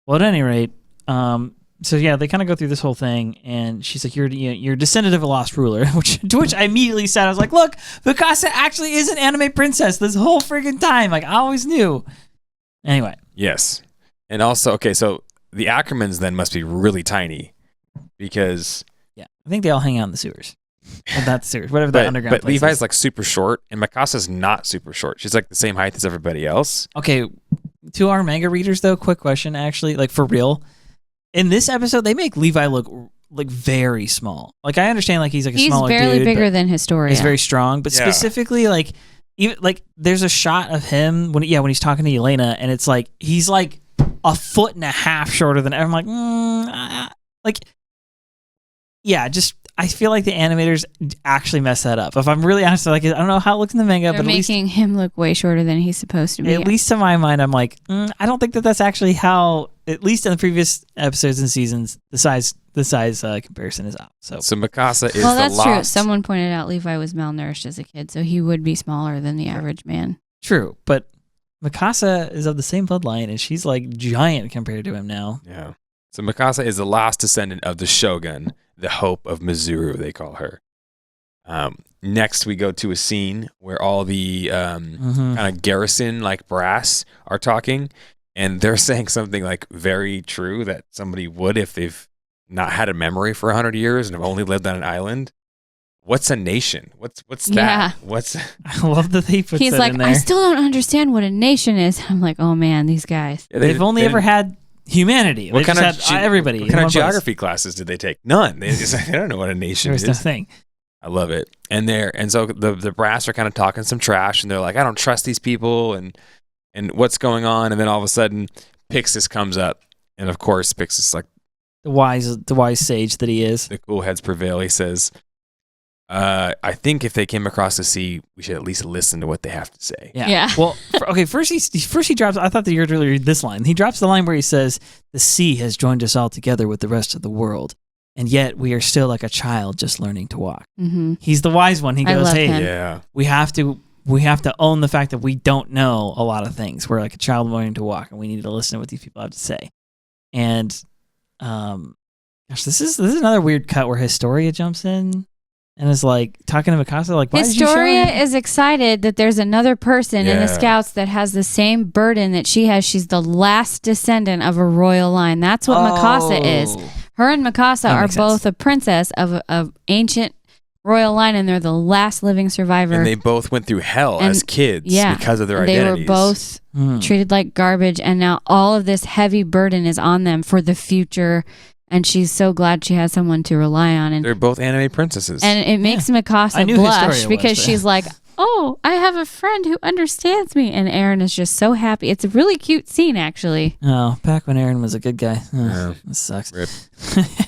Well, at any rate, so yeah, they kind of go through this whole thing, and she's like, "You're descendant of a lost ruler," to which I immediately said, "I was like, look, Mikasa actually is an anime princess this whole freaking time. Like, I always knew." Anyway, Yes, and also so the Ackermans then must be really tiny, because yeah, I think they all hang out in the sewers. Well, not the sewers, whatever the underground. but place Levi's is. like super short, and Mikasa's not super short. She's like the same height as everybody else. Okay, to our manga readers though, quick question, actually, like for real, in this episode they make Levi look like very small. Like I understand, like he's like a He's smaller barely dude, bigger but than Historia. he's very strong, but Yeah. specifically like even like there's a shot of him when he's talking to Elena, and it's like he's like a foot and a half shorter than ever. I'm like, just I feel like the animators actually messed that up. If I'm really honest, like I don't know how it looks in the manga, They're but making him look way shorter than he's supposed to be. At least to my mind, I'm like, I don't think that's actually how. At least in the previous episodes and seasons, the size comparison is off. So Mikasa is that's true. Someone pointed out Levi was malnourished as a kid, so he would be smaller than the average man. True, but Mikasa is of the same bloodline, and she's like giant compared to him now. Yeah. So Mikasa is the last descendant of the shogun, the hope of Mizuru, they call her. Next, we go to a scene where all the kind of garrison, like brass, are talking, and they're saying something like very true that somebody would if they've not had a memory for 100 years and have only lived on an island. What's a nation? What's that? Yeah. I love that they put He's that like, in there. I still don't understand what a nation is. I'm like, oh man, these guys. Yeah, they've only ever had humanity. What They kind just of had everybody. What kind of geography classes did they take? None. They don't know what a nation There's is. no thing. I love it. And so the brass are kind of talking some trash, and they're like, I don't trust these people, and what's going on? And then all of a sudden, Pixis comes up, and of course, Pixis, like The wise sage that he is. the cool heads prevail. He says, I think if they came across the sea, we should at least listen to what they have to say. Yeah. Well, first he drops. I thought that you were going to read this line. He drops the line where he says, "The sea has joined us all together with the rest of the world, and yet we are still like a child just learning to walk." Mm-hmm. He's the wise one. He I goes, love "Hey, him. Yeah. we have to own the fact that we don't know a lot of things. We're like a child learning to walk, and we need to listen to what these people have to say." And, gosh, this is another weird cut where Historia jumps in and is like talking to Mikasa, like, why Historia did you show is excited that there's another person in the Yeah. Scouts that has the same burden that she has. She's the last descendant of a royal line. That's what Mikasa is. Her and Mikasa That are makes sense. both a princess of an ancient royal line, and they're the last living survivor. And they both went through hell as kids because of their they identities. were both treated like garbage, and now all of this heavy burden is on them for the future. And she's so glad she has someone to rely on. And They're both anime princesses. And it makes I Mikasa knew blush Historia was, because but- she's like, oh, I have a friend who understands me. And Eren is just so happy. It's a really cute scene, actually. Oh, back when Eren was a good guy. Yeah. This sucks. Rip.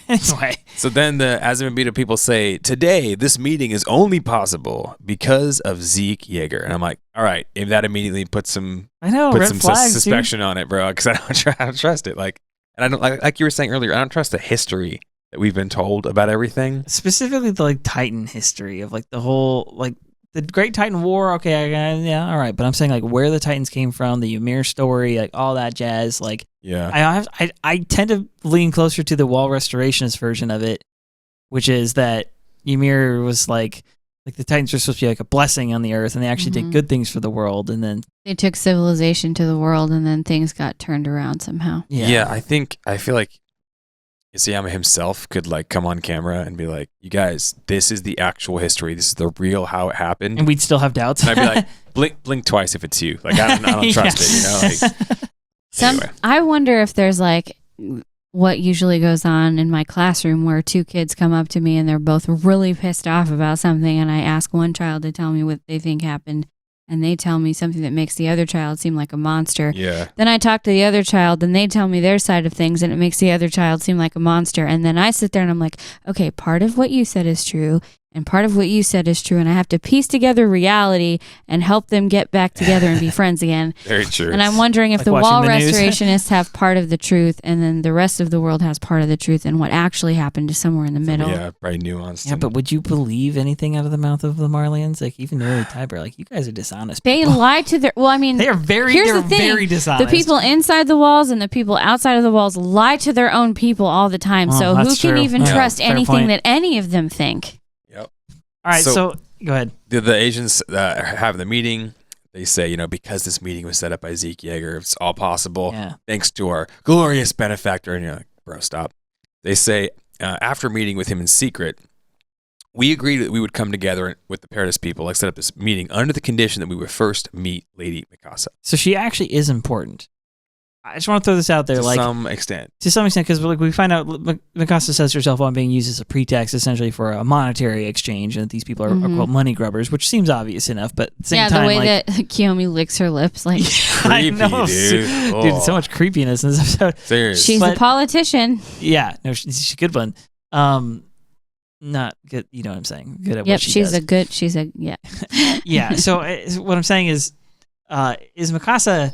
Anyway. So then the Azumabito people say, today, this meeting is only possible because of Zeke Jeager. And I'm like, all right, if that immediately puts some I know, put red some flags, dude. suspicion on it, bro, because I don't trust it. Like, and I don't like you were saying earlier, I don't trust the history that we've been told about everything. Specifically the like Titan history of like the whole like the Great Titan War. Okay, yeah, all right. But I'm saying like where the Titans came from, the Ymir story, like all that jazz. Like Yeah. I tend to lean closer to the Wall Restorationist version of it, which is that Ymir was like the Titans were supposed to be like a blessing on the earth, and they actually did good things for the world, and then They took civilization to the world, and then things got turned around somehow. Yeah, I feel like Isayama himself could like come on camera and be like, you guys, this is the actual history. This is the real how it happened. and we'd still have doubts. And I'd be like, blink twice if it's you. Like, I don't trust it, you know? Like, anyway. I wonder if there's like what usually goes on in my classroom where two kids come up to me and they're both really pissed off about something, and I ask one child to tell me what they think happened, and they tell me something that makes the other child seem like a monster. Yeah. Then I talk to the other child, and they tell me their side of things, and it makes the other child seem like a monster. And then I sit there and I'm like, okay, part of what you said is true, and part of what you said is true, and I have to piece together reality and help them get back together and be friends again. Very true. And I'm wondering if Like the watching wall the news. restorationists have part of the truth, and then the rest of the world has part of the truth, and what actually happened is somewhere in the middle. Yeah, probably nuanced. Yeah, but would you believe anything out of the mouth of the Marlians? Like even the early Tiber, like you guys are dishonest. They people. lie to their. Well, I mean, They are very. Here's they're the thing: very dishonest. the people inside the walls and the people outside of the walls lie to their own people all the time. Oh, So who that's can true. even Yeah, trust fair anything point. that any of them think? Yep. All right, so go ahead. The Asians have the meeting. They say, you know, because this meeting was set up by Zeke Jeager, it's all possible Yeah. thanks to our glorious benefactor. And you're like, bro, stop. They say, after meeting with him in secret, we agreed that we would come together with the Paradise people, like set up this meeting under the condition that we would first meet Lady Mikasa. So she actually is important. I just want to throw this out there, to like some extent. to some extent, because like we find out Mikasa sets herself on being used as a pretext, essentially for a monetary exchange, and that these people are called money grubbers, which seems obvious enough. But at the same time, the way like, that Kiyomi licks her lips, like Creepy, dude. Dude, so much creepiness in this episode. Seriously. she's a politician. Yeah, no, she's a good one. Not good. You know what I'm saying? Good at Yep, what she does. she's a yeah. Yeah. So what I'm saying is Mikasa?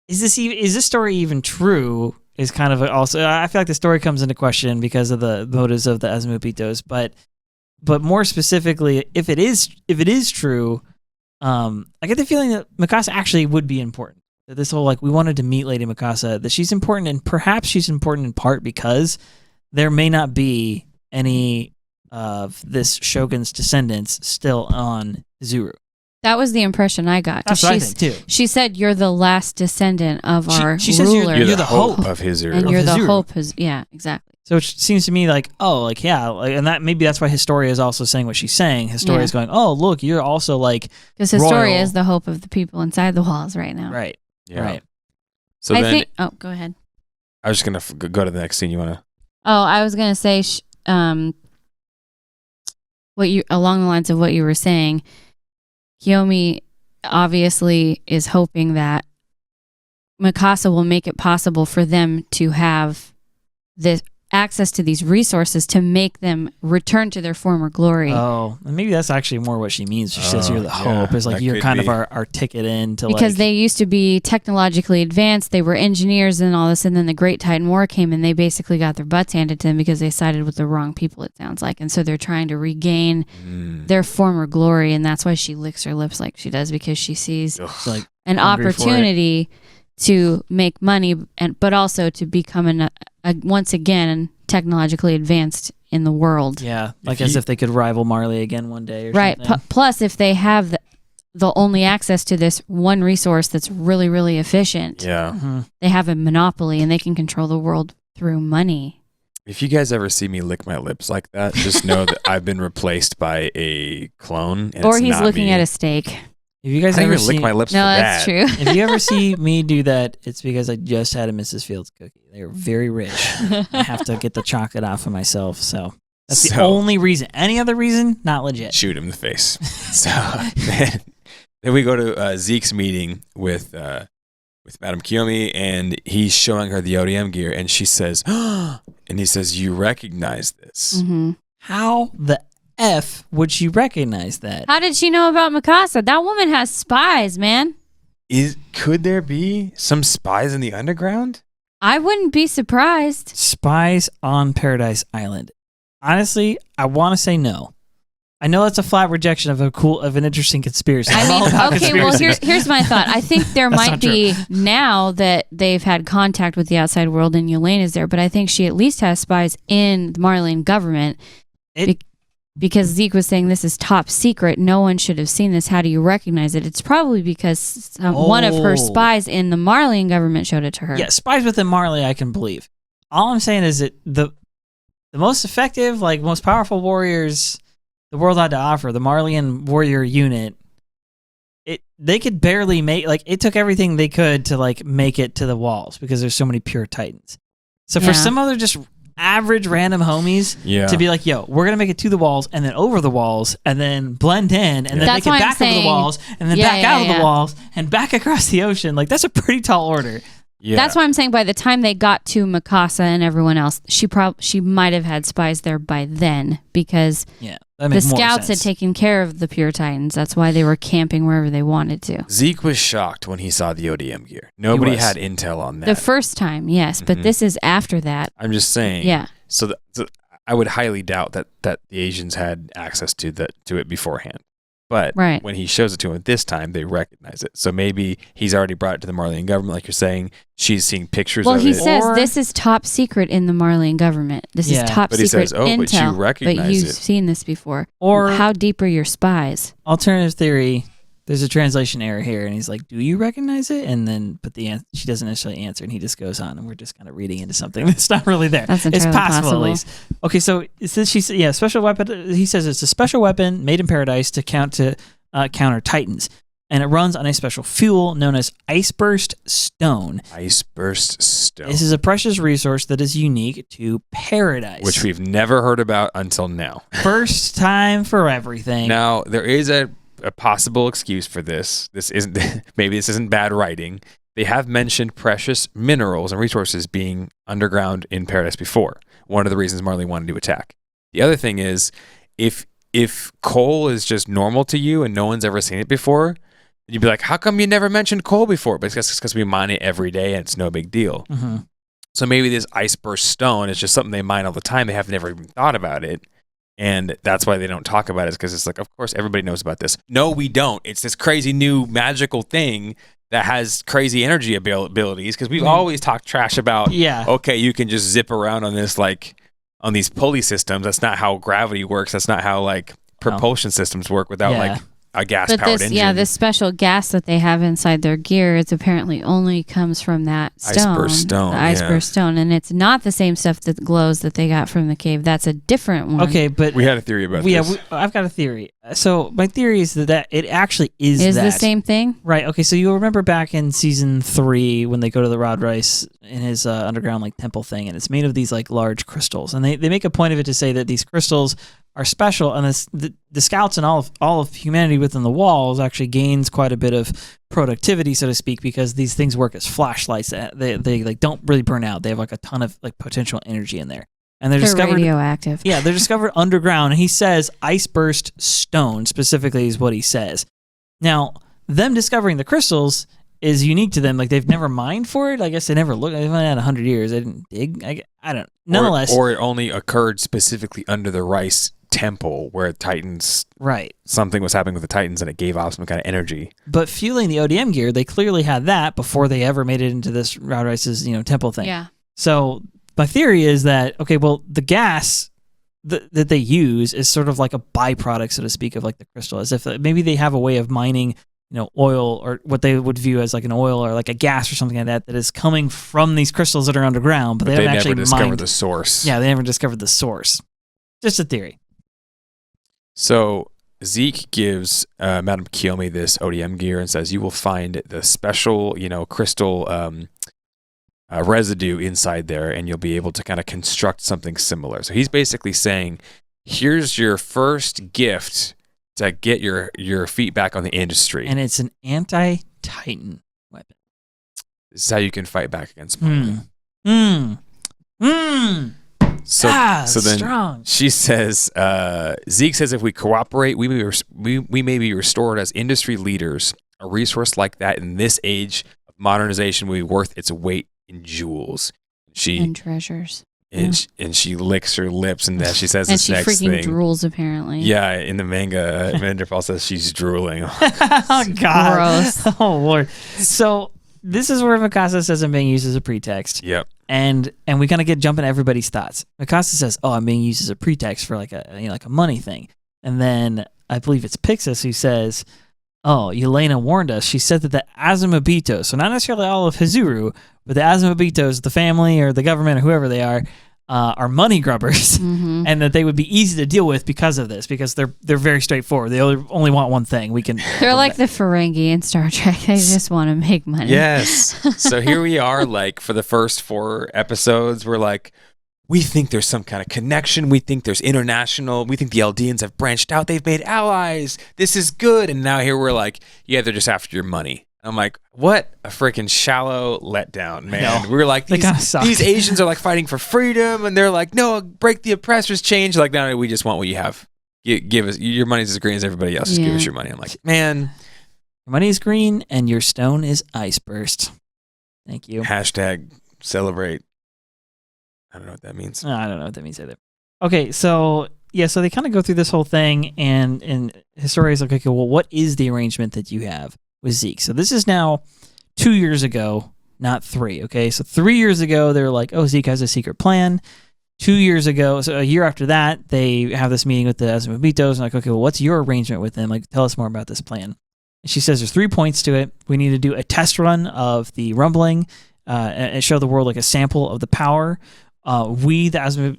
Is this story even true? Is kind of also. I feel like the story comes into question because of the motives of the Azumabitos, but more specifically, if it is true, I get the feeling that Mikasa actually would be important. That this whole like we wanted to meet Lady Mikasa, that she's important, and perhaps she's important in part because there may not be any of this shogun's descendants still on Hizuru. That was the impression I got. That's what I think too. She said, "You're the last descendant of our she says ruler, You're the hope of Hizuru. and you're the Hizuru. hope." Yeah, exactly. So it seems to me like, oh, like yeah, like, and that maybe that's why Historia is also saying what she's saying. Historia is going, oh, look, you're also like because Historia royal. is the hope of the people inside the walls right now. Right. Yeah. Right. So I then think. Oh, go ahead. I was just gonna go to the next scene. You wanna? Oh, I was gonna say, what you along the lines of what you were saying. Kiyomi obviously is hoping that Mikasa will make it possible for them to have this access to these resources to make them return to their former glory. Oh, and maybe that's actually more what she means. She says you're the hope. Is like that you're could kind of be. our ticket in to because like, they used to be technologically advanced. They were engineers and all this, and then the Great Titan War came and they basically got their butts handed to them because they sided with the wrong people, it sounds like. And so they're trying to regain their former glory, and that's why she licks her lips like she does, because she sees like an hungry for it. opportunity to make money, but also to become once again technologically advanced in the world. yeah, like as if they could rival Marley again one day, or Right. something. Plus, if they have the only access to this one resource that's really, really efficient, Yeah. they have a monopoly and they can control the world through money. If you guys ever see me lick my lips like that, just know that I've been replaced by a clone. And Or it's he's not looking me. at a steak. If you guys I ever even lick see, my lips No, for that's that. true. if you ever see me do that, it's because I just had a Mrs. Fields cookie. They're very rich. I have to get the chocolate off of myself, so that's the So- only reason. Any other reason, not legit. Shoot him in the face. So then we go to Zeke's meeting with Madame Kiyomi, and he's showing her the ODM gear, and she says, and he says, "You recognize this?" Mm-hmm. How the F would she recognize that? How did she know about Mikasa? That woman has spies, man. Could there be some spies in the underground? I wouldn't be surprised. Spies on Paradise Island. Honestly, I want to say no. I know that's a flat rejection of an interesting conspiracy. I I'm all about mean, okay, well, conspiracies. here's my thought. I think there That's might not be now that they've had contact with the outside world and Yelena is there, but I think she at least has spies in the Marleyan government. Because Zeke was saying this is top secret. No one should have seen this. How do you recognize it? It's probably because one of her spies in the Marleyan government showed it to her. Yeah, spies within Marley, I can believe. All I'm saying is that the most effective, like most powerful warriors the world had to offer, the Marleyan warrior unit, they could barely make, like, it took everything they could to like make it to the walls because there's so many pure titans. So for some other just average random homies to be like, yo, we're gonna make it to the walls and then over the walls and then blend in and then That's make it why I'm back over the saying- walls and then back out of the walls and back across the ocean. Like, that's a pretty tall order. Yeah. That's why I'm saying by the time they got to Mikasa and everyone else, she might have had spies there by then because Yeah, that the makes more scouts had sense. taken care of the pure titans. That's why they were camping wherever they wanted to. Zeke was shocked when he saw the ODM gear. Nobody was. had intel on that. The first time, yes, but this is after that. I'm just saying. Yeah. So I would highly doubt that the Asians had access to it beforehand. But when he shows it to them this time, they recognize it. So maybe he's already brought it to the Marleyan government, like you're saying. She's seeing pictures Well, of he it. says this is top secret in the Marleyan government. This is top But he secret says, oh, intel. but you recognize but you've it. seen this before. Or how deep are your spies? Alternative theory, there's a translation error here, and he's like, "Do you recognize it?" And then, she doesn't necessarily answer, and he just goes on, and we're just kind of reading into something that's not really there. That's it's entirely possible, possible. at least. Okay, so special weapon. He says it's a special weapon made in paradise to counter Titans. and it runs on a special fuel known as Iceburst Stone. Iceburst Stone. This is a precious resource that is unique to Paradise. Which we've never heard about until now. First time for everything. Now, there is a possible excuse for this. Maybe this isn't bad writing. They have mentioned precious minerals and resources being underground in Paradise before. One of the reasons Marley wanted to attack. The other thing is, if coal is just normal to you and no one's ever seen it before, you'd be like, how come you never mentioned coal before? But it's because we mine it every day and it's no big deal. Mm-hmm. So maybe this Iceburst Stone is just something they mine all the time. They have never even thought about it. And that's why they don't talk about it, is because it's like, of course, everybody knows about this. No, we don't. It's this crazy new magical thing that has crazy energy abilities, because we've always talked trash about, okay, you can just zip around on this, like, on these pulley systems. That's not how gravity works. That's not how, like, propulsion systems work without, like, a gas-powered engine. Yeah, this special gas that they have inside their gear, it's apparently only comes from that stone. Iceburst Stone. The Iceburst Stone. And it's not the same stuff that glows that they got from the cave. That's a different one. Okay, but... We had a theory about this. I've got a theory. So my theory is that it actually is the same thing? Right. Okay, so you'll remember back in season 3 when they go to the Rod Rice in his underground, like, temple thing, and it's made of these, like, large crystals. And they make a point of it to say that these crystals are special, and the scouts and all of humanity within the walls actually gains quite a bit of productivity, so to speak, because these things work as flashlights. They like don't really burn out. They have like a ton of like potential energy in there, and they're discovered radioactive. Yeah, they're discovered underground. And he says Iceburst Stone specifically is what he says. Now, them discovering the crystals is unique to them. Like, they've never mined for it. I guess they never looked. They've only had 100 years. They didn't dig. I don't. Nonetheless, or it only occurred specifically under the Rice temple where Titans, something was happening with the Titans and it gave off some kind of energy. But fueling the ODM gear, they clearly had that before they ever made it into this Rod Rice's, temple thing. Yeah. So my theory is that, okay, well, the gas that they use is sort of like a byproduct, so to speak, of like the crystal, as if maybe they have a way of mining, oil, or what they would view as like an oil or like a gas or something like that is coming from these crystals that are underground, but they haven't actually discovered the source. Yeah, they never discovered the source. Just a theory. So Zeke gives Madame Kiyomi this ODM gear and says, you will find the special, crystal residue inside there, and you'll be able to kind of construct something similar. So he's basically saying, here's your first gift to get your feet back on the industry. And it's an anti-Titan weapon. This is how you can fight back against Marley. So then strong. She says, Zeke says, if we cooperate, we may be restored as industry leaders. A resource like that in this age of modernization will be worth its weight in jewels. And treasures. And she licks her lips, and then she says and this next thing. And she freaking drools, apparently. Yeah, in the manga, Vanderpal says she's drooling. Oh, God. Gross. Oh, Lord. So this is where Mikasa says I'm being used as a pretext. Yep. And we kind of get jumping everybody's thoughts. Mikasa says, "Oh, I'm being used as a pretext for like a money thing." And then I believe it's Pixis who says, "Oh, Yelena warned us. She said that the Azumabito, so not necessarily all of Hizuru, but the Azumabitos, the family or the government or whoever they are money grubbers, and that they would be easy to deal with because of this, because they're very straightforward. They only want one thing. They're like the Ferengi in Star Trek. They just want to make money." Yes. So here we are, like, for the first 4 episodes, we're like, we think there's some kind of connection. We think there's international. We think the Eldians have branched out. They've made allies. This is good. And now here we're like, yeah, they're just after your money. I'm like, what a freaking shallow letdown, man. We were like, these Asians are like fighting for freedom, and they're like, no, break the oppressor's chain. Like, no, we just want what you have. Give us your money's as green as everybody else. Just give us your money. I'm like, man, your money is green and your stone is Iceburst. Thank you. # celebrate. I don't know what that means. I don't know what that means either. Okay, so they kind of go through this whole thing, and Historia's like, okay, well, what is the arrangement that you have with Zeke? So this is now 2 years ago, not 3, okay? So 3 years ago, they're like, oh, Zeke has a secret plan. 2 years ago, so a year after that, they have this meeting with the Azumabitos, and like, okay, well, what's your arrangement with them? Like, tell us more about this plan. And she says there's 3 points to it. We need to do a test run of the rumbling and show the world like a sample of the power. From Hizuru,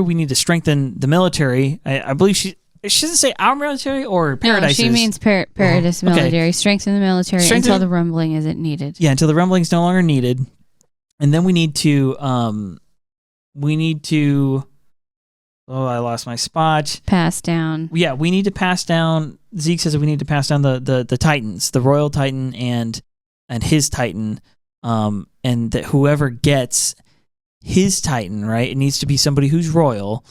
we need to strengthen the military. I believe she doesn't say our military or Paradise's. No, she means Paradise military. Strengthen the military until the rumbling isn't needed. Yeah, until the rumbling is no longer needed. And then we need to I lost my spot. Pass down. Yeah, we need to pass down. Zeke says that we need to pass down the Titans, the Royal Titan and his Titan, and that whoever gets his Titan, right, it needs to be somebody who's royal,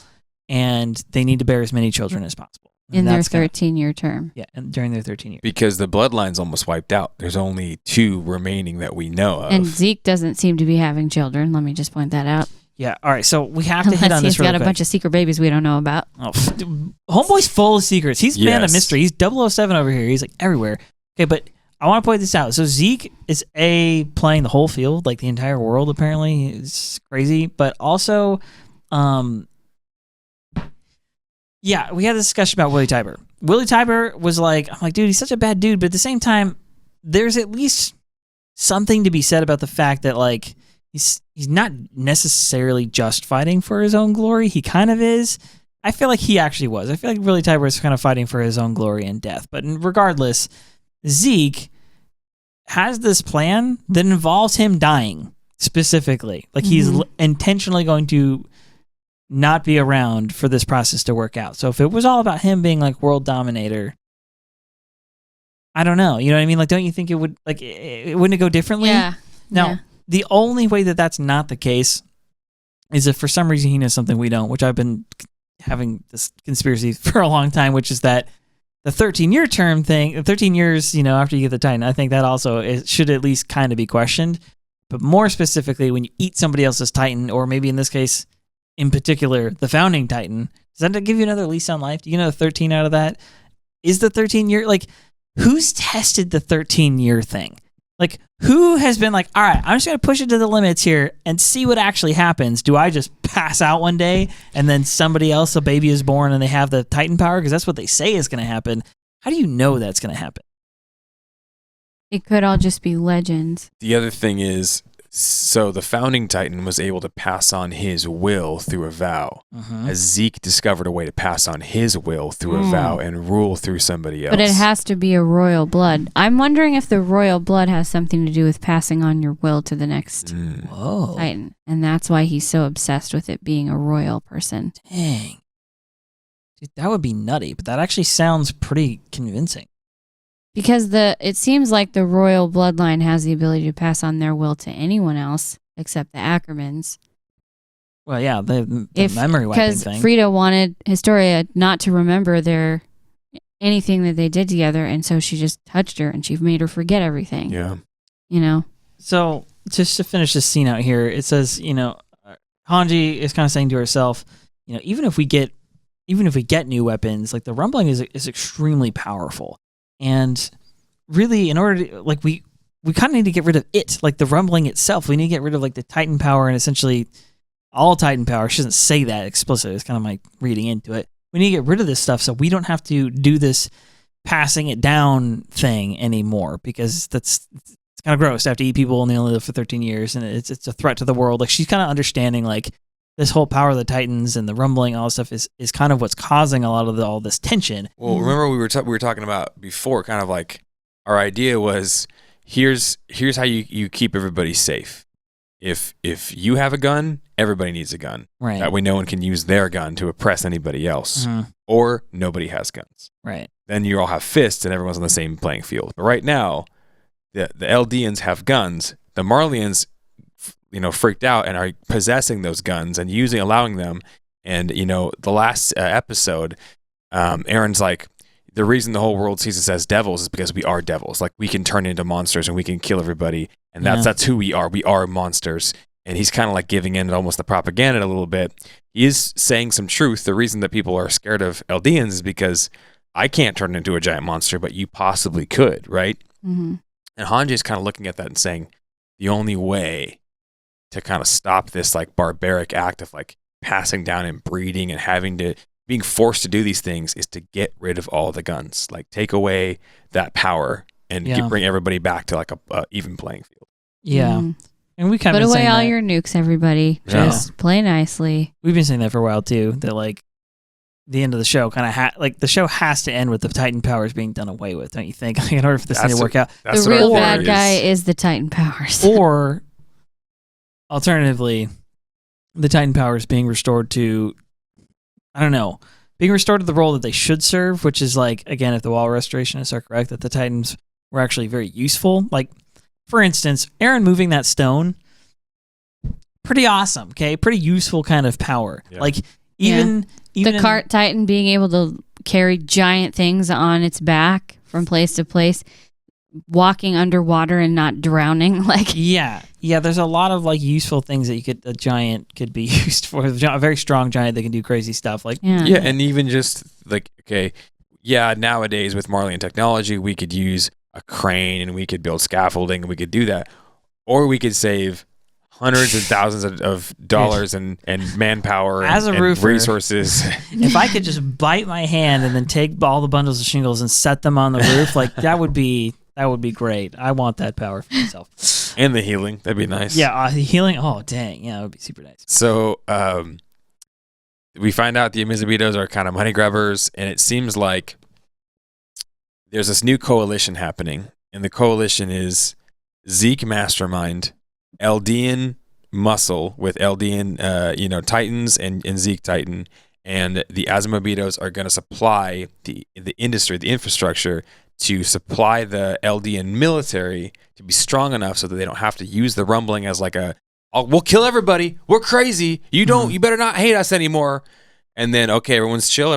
and they need to bear as many children as possible. In their 13-year term. Yeah, and during their 13 years. Because the bloodline's almost wiped out. There's only 2 remaining that we know of. And Zeke doesn't seem to be having children. Let me just point that out. Yeah, all right, so we have to hit on this he's got really a bunch of secret babies we don't know about. Oh, Homeboy's full of secrets. He's a man of mystery. He's 007 over here. He's like everywhere. Okay, but I want to point this out. So Zeke is playing the whole field, like the entire world apparently. It's crazy. But also, yeah, we had this discussion about Willie Tybur. Willie Tybur was like, I'm like, dude, he's such a bad dude. But at the same time, there's at least something to be said about the fact that, like, he's not necessarily just fighting for his own glory. He kind of is. I feel like he actually was. I feel like Willie Tybur is kind of fighting for his own glory and death. But regardless, Zeke has this plan that involves him dying specifically. Like, he's intentionally going to not be around for this process to work out. So if it was all about him being like world dominator, I don't know. You know what I mean? Like, don't you think it would, like, it wouldn't it go differently? Yeah. Now, yeah. The only way that that's not the case is if for some reason he knows something we don't, which I've been having this conspiracy for a long time, which is that the 13-year term thing, 13 years, you know, after you get the Titan, I think that also should at least kind of be questioned. But more specifically, when you eat somebody else's Titan, or maybe in this case, in particular, the founding Titan, does that give you another lease on life? Do you get another 13 out of that? Is the 13-year, like, who's tested the 13-year thing? Like, who has been like, all right, I'm just going to push it to the limits here and see what actually happens. Do I just pass out one day and then somebody else, a baby is born and they have the Titan power? Because that's what they say is going to happen. How do you know that's going to happen? It could all just be legends. The other thing is, so the founding Titan was able to pass on his will through a vow. As Zeke discovered a way to pass on his will through a vow and rule through somebody else. But it has to be a royal blood. I'm wondering if the royal blood has something to do with passing on your will to the next Titan. And that's why he's so obsessed with it being a royal person. Dang. Dude, that would be nutty, but that actually sounds pretty convincing. Because it seems like the royal bloodline has the ability to pass on their will to anyone else except the Ackermans. Well, yeah, the memory wiping thing. Because Frida wanted Historia not to remember anything that they did together, and so she just touched her and she made her forget everything. Yeah. You know? So, just to finish this scene out here, it says, you know, Hanji is kind of saying to herself, you know, even if we get new weapons, like the rumbling is extremely powerful. And really, in order to, like, we kind of need to get rid of it, like the rumbling itself. We need to get rid of, like, the Titan power and essentially all Titan power. She doesn't say that explicitly. It's kind of like reading into it. We need to get rid of this stuff so we don't have to do this passing it down thing anymore, because it's kind of gross to have to eat people and they only live for 13 years and it's a threat to the world. Like, she's kind of understanding, like, this whole power of the Titans and the rumbling, all this stuff is kind of what's causing a lot of all this tension. Well, remember we were talking about before, kind of like our idea was here's how you keep everybody safe. If you have a gun, everybody needs a gun. Right. That way no one can use their gun to oppress anybody else. Or nobody has guns. Right. Then you all have fists and everyone's on the same playing field. But right now, the Eldians have guns. The Marlians, you know, freaked out and are possessing those guns and allowing them. And, you know, the last episode, Eren's like, the reason the whole world sees us as devils is because we are devils. Like, we can turn into monsters and we can kill everybody. And that's who we are. We are monsters. And he's kind of like giving in to almost the propaganda a little bit. He is saying some truth. The reason that people are scared of Eldians is because I can't turn into a giant monster, but you possibly could, right? Mm-hmm. And Hanji is kind of looking at that and saying, the only way to kind of stop this like barbaric act of like passing down and breeding and being forced to do these things is to get rid of all the guns, like take away that power and bring everybody back to like a even playing field. Yeah. Mm-hmm. And we kind of put away all your nukes, everybody. Just play nicely. We've been saying that for a while too, that like the end of the show kind of like the show has to end with the Titan powers being done away with, don't you think? In order for this thing to work out. The real bad guy is the Titan powers. Or alternatively, the Titan powers being restored to, I don't know, being restored to the role that they should serve, which is like, again, if the wall restorationists are correct, that the Titans were actually very useful. Like, for instance, Eren moving that stone, pretty awesome, okay? Pretty useful kind of power. Yeah. Like, even the cart Titan being able to carry giant things on its back from place to place, walking underwater and not drowning. Like, yeah, there's a lot of like useful things that a giant could be used for. A very strong giant that can do crazy stuff. Like, yeah, and even just like, okay, yeah, nowadays with Marleyan technology, we could use a crane and we could build scaffolding and we could do that, or we could save hundreds of thousands of dollars and manpower as a and roofer, resources. If I could just bite my hand and then take all the bundles of shingles and set them on the roof, like that would be great. I want that power for myself. And the healing, that'd be nice. Yeah, the healing. Oh dang, yeah, that would be super nice. So we find out the Azumabitos are kind of money grabbers, and it seems like there's this new coalition happening, and the coalition is Zeke Mastermind, Eldian Muscle with Eldian, Titans and Zeke Titan, and the Azumabitos are going to supply the industry, the infrastructure to supply the Eldian military to be strong enough so that they don't have to use the rumbling as like we'll kill everybody. We're crazy. You better not hate us anymore. And then, okay, everyone's chill.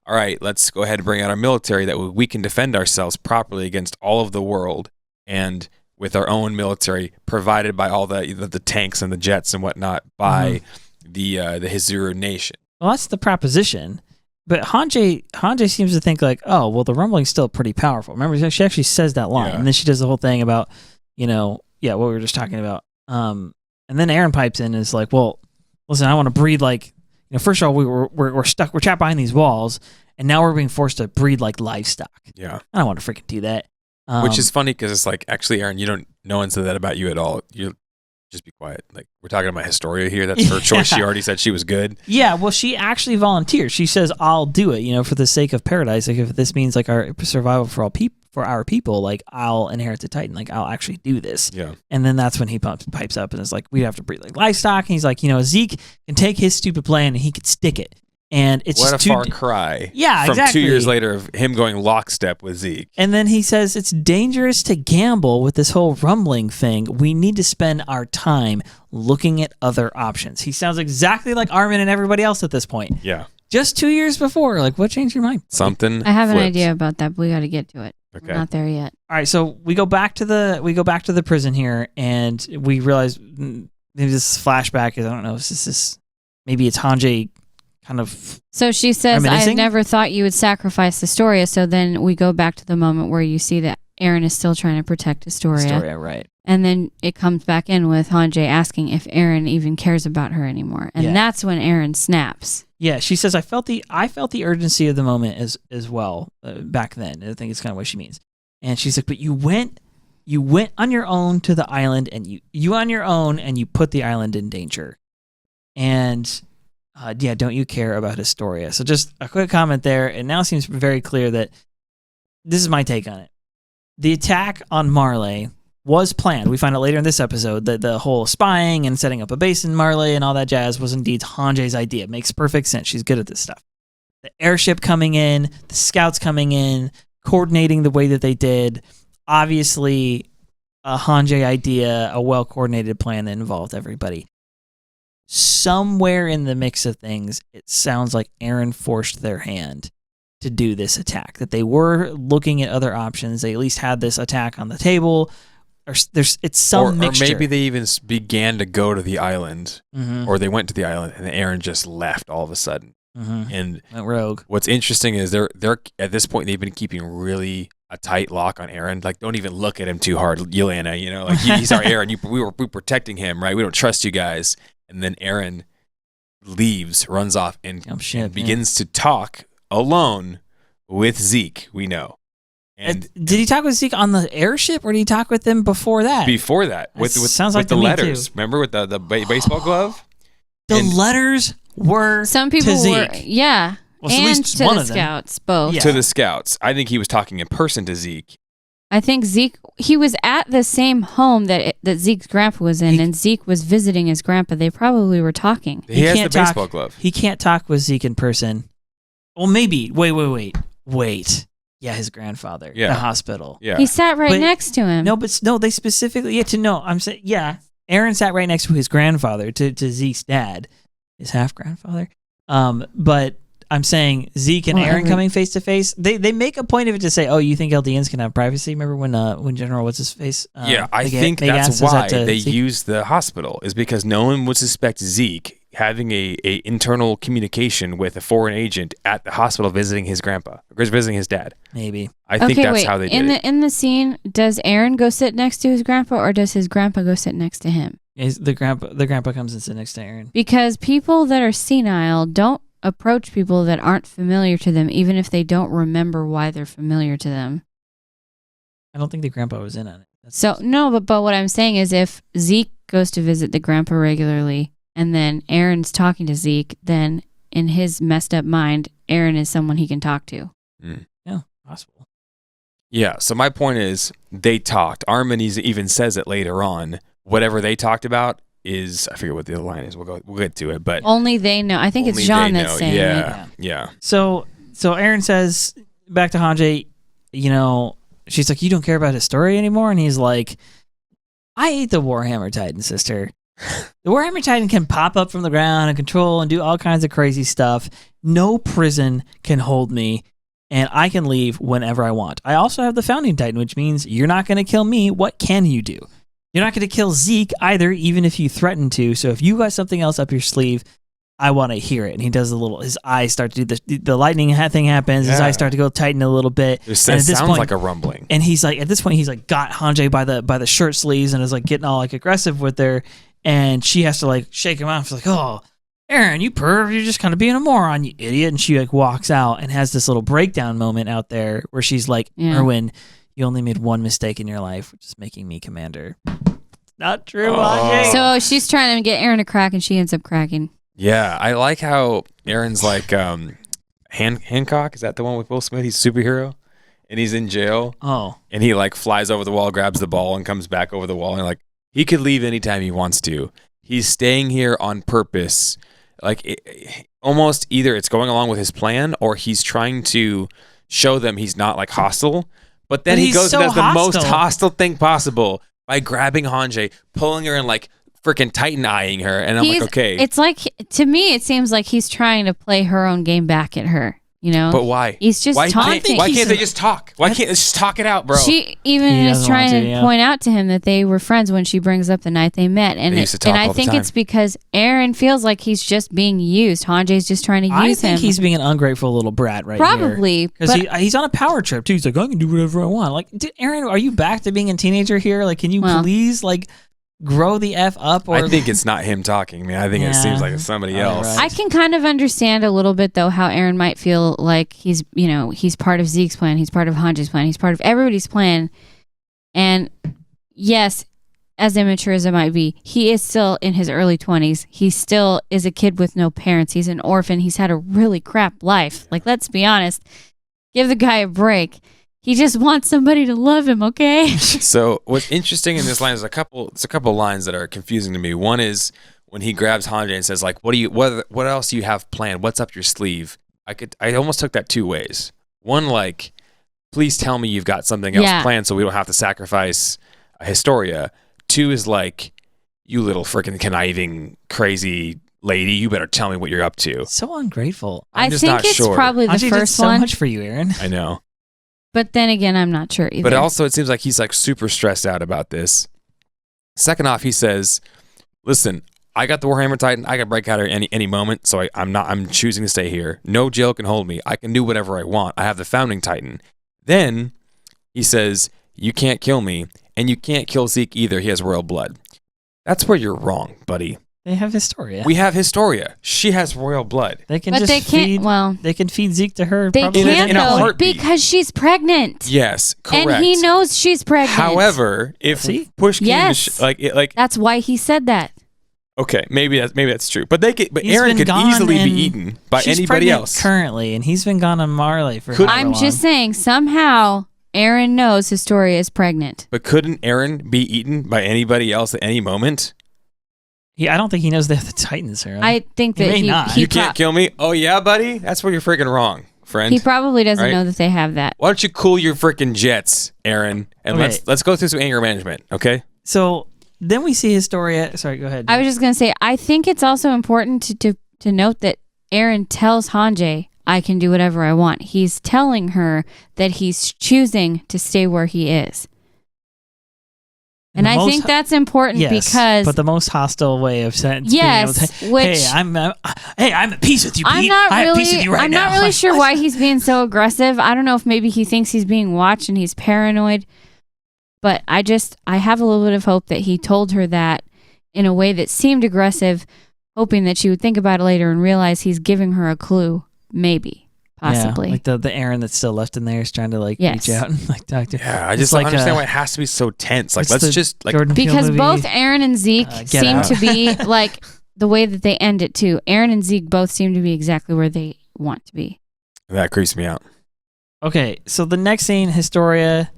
All right, let's go ahead and bring out our military that we can defend ourselves properly against all of the world, and with our own military provided by all the tanks and the jets and whatnot by the Hizuru nation. Well, that's the proposition. But Hange seems to think like, oh, well, the rumbling's still pretty powerful. Remember, she actually says that line, and then she does the whole thing about, what we were just talking about. And then Eren pipes in and is like, well, listen, I want to breed like, first of all, we're stuck, we're trapped behind these walls, and now we're being forced to breed like livestock. Yeah, I don't want to freaking do that. Which is funny because it's like, actually, Eren, no one said that about you at all. You just be quiet. Like, we're talking about Historia here. That's her choice. She already said she was good. Yeah, well, she actually volunteered. She says, I'll do it, for the sake of paradise. Like, if this means like our survival for our people, like I'll inherit the Titan. Like, I'll actually do this. Yeah. And then that's when he pipes up and is like, we have to breed like livestock. And he's like, Zeke can take his stupid plan and he could stick it. And it's what a far cry. Yeah, from exactly. 2 years later of him going lockstep with Zeke. And then he says it's dangerous to gamble with this whole rumbling thing. We need to spend our time looking at other options. He sounds exactly like Armin and everybody else at this point. Yeah. Just 2 years before. Like, what changed your mind? Something. I have an idea about that, but we got to get to it. Okay. We're not there yet. All right, so we go back to the prison here, and we realize maybe this flashback is, I don't know, maybe it's Hange kind of. So she says, I never thought you would sacrifice Historia. So then we go back to the moment where you see that Eren is still trying to protect Historia. Right. And then it comes back in with Hange asking if Eren even cares about her anymore. And that's when Eren snaps. Yeah, she says, I felt the urgency of the moment as well back then. I think it's kind of what she means. And she's like, but you went on your own to the island, and you on your own, and you put the island in danger. And don't you care about Historia? So just a quick comment there. It now seems very clear that this is my take on it. The attack on Marley was planned. We find out later in this episode that the whole spying and setting up a base in Marley and all that jazz was indeed Hange's idea. It makes perfect sense. She's good at this stuff. The airship coming in, the scouts coming in, coordinating the way that they did. Obviously, a Hange idea, a well-coordinated plan that involved everybody. Somewhere in the mix of things, it sounds like Eren forced their hand to do this attack. That they were looking at other options. They at least had this attack on the table. It's some mixture. Or maybe they even began to go to the island, or they went to the island, and Eren just left all of a sudden. And went rogue. What's interesting is they're at this point they've been keeping really a tight lock on Eren. Like, don't even look at him too hard, Yelena. Like he's our Eren. We were protecting him, right? We don't trust you guys. And then Eren leaves, runs off, and begins to talk alone with Zeke, we know. And did he talk with Zeke on the airship, or did he talk with them before that? Before that. With the letters. Remember with the baseball glove? The letters were some people to Zeke. were, yeah. Well, so at and least to one the of them. scouts, both. Yeah. To the scouts. I think he was talking in person to Zeke. I think Zeke, he was at the same home that Zeke's grandpa was in, and Zeke was visiting his grandpa. They probably were talking. He has the can't talk- baseball glove. He can't talk with Zeke in person. Well, maybe. Wait. Yeah, his grandfather. Yeah. The hospital. Yeah. He sat right But- next to him. No, they specifically I'm saying, yeah. Eren sat right next to his grandfather, to Zeke's dad, his half grandfather. But I'm saying Zeke and Eren coming face to face. They make a point of it to say, "Oh, you think Eldians can have privacy?" Remember when General what's his face? I think that's why they use the hospital, is because no one would suspect Zeke having a internal communication with a foreign agent at the hospital visiting his grandpa, or visiting his dad. Maybe. I think that's how they did it. In the scene, does Eren go sit next to his grandpa, or does his grandpa go sit next to him? The grandpa comes and sits next to Eren. Because people that are senile don't approach people that aren't familiar to them, even if they don't remember why they're familiar to them. I don't think the grandpa was in on it. So no, but what I'm saying is, if Zeke goes to visit the grandpa regularly, and then Eren's talking to Zeke, then in his messed up mind, Eren is someone he can talk to. Yeah, possible. Yeah, so my point is, they talked. Armin even says it later on. Whatever they talked about is, I forget what the other line is. We'll get to it, but Only they know. I think it's only Jean they that's know. saying it. Yeah. So Eren says back to Hange, she's like, "You don't care about Historia anymore?" And he's like, "I ate the Warhammer Titan, sister. The Warhammer Titan can pop up from the ground and control and do all kinds of crazy stuff. No prison can hold me, and I can leave whenever I want. I also have the Founding Titan, which means you're not going to kill me. What can you do? You're not going to kill Zeke either, even if you threaten to. So if you got something else up your sleeve, I want to hear it." And he does his eyes start to do the lightning thing happens. His eyes start to go tighten a little bit. It sounds like a rumbling. And he's like, at this point, he's like got Hange by the shirt sleeves and is like getting all like aggressive with her. And she has to like shake him off. She's like, "Oh, Eren, you perv, you're just kind of being a moron, you idiot." And she like walks out and has this little breakdown moment out there where she's like, "Erwin, you only made one mistake in your life, which is making me commander." Not true, Hange. So she's trying to get Eren to crack, and she ends up cracking. Yeah, I like how Eren's like Hancock. Is that the one with Will Smith? He's a superhero, and he's in jail. Oh, and he like flies over the wall, grabs the ball, and comes back over the wall. And like he could leave anytime he wants to. He's staying here on purpose. Like almost either it's going along with his plan, or he's trying to show them he's not like hostile. But then he goes and does the most hostile thing possible by grabbing Hange, pulling her, and like freaking Titan eyeing her. And I'm like, okay. It's like, to me, it seems like he's trying to play her own game back at her. But why? He's just taunting. Why can't they just talk? Why can't they just talk it out, bro? She even is trying to point out to him that they were friends when she brings up the night they met. And, they used to talk I all the think time. it's because Eren feels like he's just being used. Hange's just trying to use him. I think he's being an ungrateful little brat right Probably, here. Because he's on a power trip, too. He's like, "I can do whatever I want." Like, Eren, are you back to being a teenager here? Like, can you please, like, grow the F up? Or I think it's not him talking, man. I think it seems like it's somebody else. I can kind of understand a little bit, though, how Eren might feel like he's part of Zeke's plan, he's part of Hange's plan, he's part of everybody's plan. And yes, as immature as it might be, he is still in his early 20s. He still is a kid with no parents. He's an orphan. He's had a really crap life. Like, let's be honest. Give the guy a break. He just wants somebody to love him, okay? So what's interesting in this line is a couple lines that are confusing to me. One is when he grabs Hange and says, like, what else do you have planned? What's up your sleeve? I almost took that two ways. One, like, please tell me you've got something else planned so we don't have to sacrifice Historia. Two is like, you little freaking conniving, crazy lady, you better tell me what you're up to. So ungrateful. I'm just think not it's sure. probably the Hange first did so one. much for you, Eren. I know. But then again, I'm not sure either. But also, it seems like he's like super stressed out about this. Second off, he says, "Listen, I got the Warhammer Titan. I can break out at any moment, so I'm choosing to stay here. No jail can hold me. I can do whatever I want. I have the Founding Titan." Then he says, "You can't kill me, and you can't kill Zeke either. He has royal blood." That's where you're wrong, buddy. They have Historia. We have Historia. She has royal blood. They can But just they can't. feed. Well, They can feed Zeke to her. they probably can't in a though heartbeat. because she's pregnant. Yes, correct. And he knows she's pregnant. However, if See? push came Yes. to like That's why he said that. Okay, maybe that's true. But He's Eren been could gone easily be and eaten by she's anybody pregnant else. currently, and he's been gone on Marley for however I'm long. just saying, somehow Eren knows Historia is pregnant. But couldn't Eren be eaten by anybody else at any moment? I don't think he knows they have the Titans here. I think He that may not. he You can't kill me? Oh, yeah, buddy? That's where you're freaking wrong, friend. He probably doesn't Right? know that they have that. Why don't you cool your freaking jets, Eren? And Okay. let's go through some anger management, okay? So then we see Historia. Sorry, go ahead. I was just gonna say, I think it's also important to note that Eren tells Hange, "I can do whatever I want." He's telling her that he's choosing to stay where he is, and I think that's important because. but the most hostile way of saying, Yes, which hey, I'm at peace with you, Pete. I'm not I have peace really, with you right I'm now. not really sure why he's being so aggressive. I don't know if maybe he thinks he's being watched and he's paranoid. But I have a little bit of hope that he told her that in a way that seemed aggressive, hoping that she would think about it later and realize he's giving her a clue, maybe, possibly. Yeah, like the Eren that's still left in there is trying to reach out and talk to. Yeah, I It's just don't understand why it has to be so tense. Like, it's let's the just Jordan Peele Because movie. both Eren and Zeke Get seem Out. to be like the way that they end it too. Eren and Zeke both seem to be exactly where they want to be. that creeps me out. Okay, so the next scene, Historia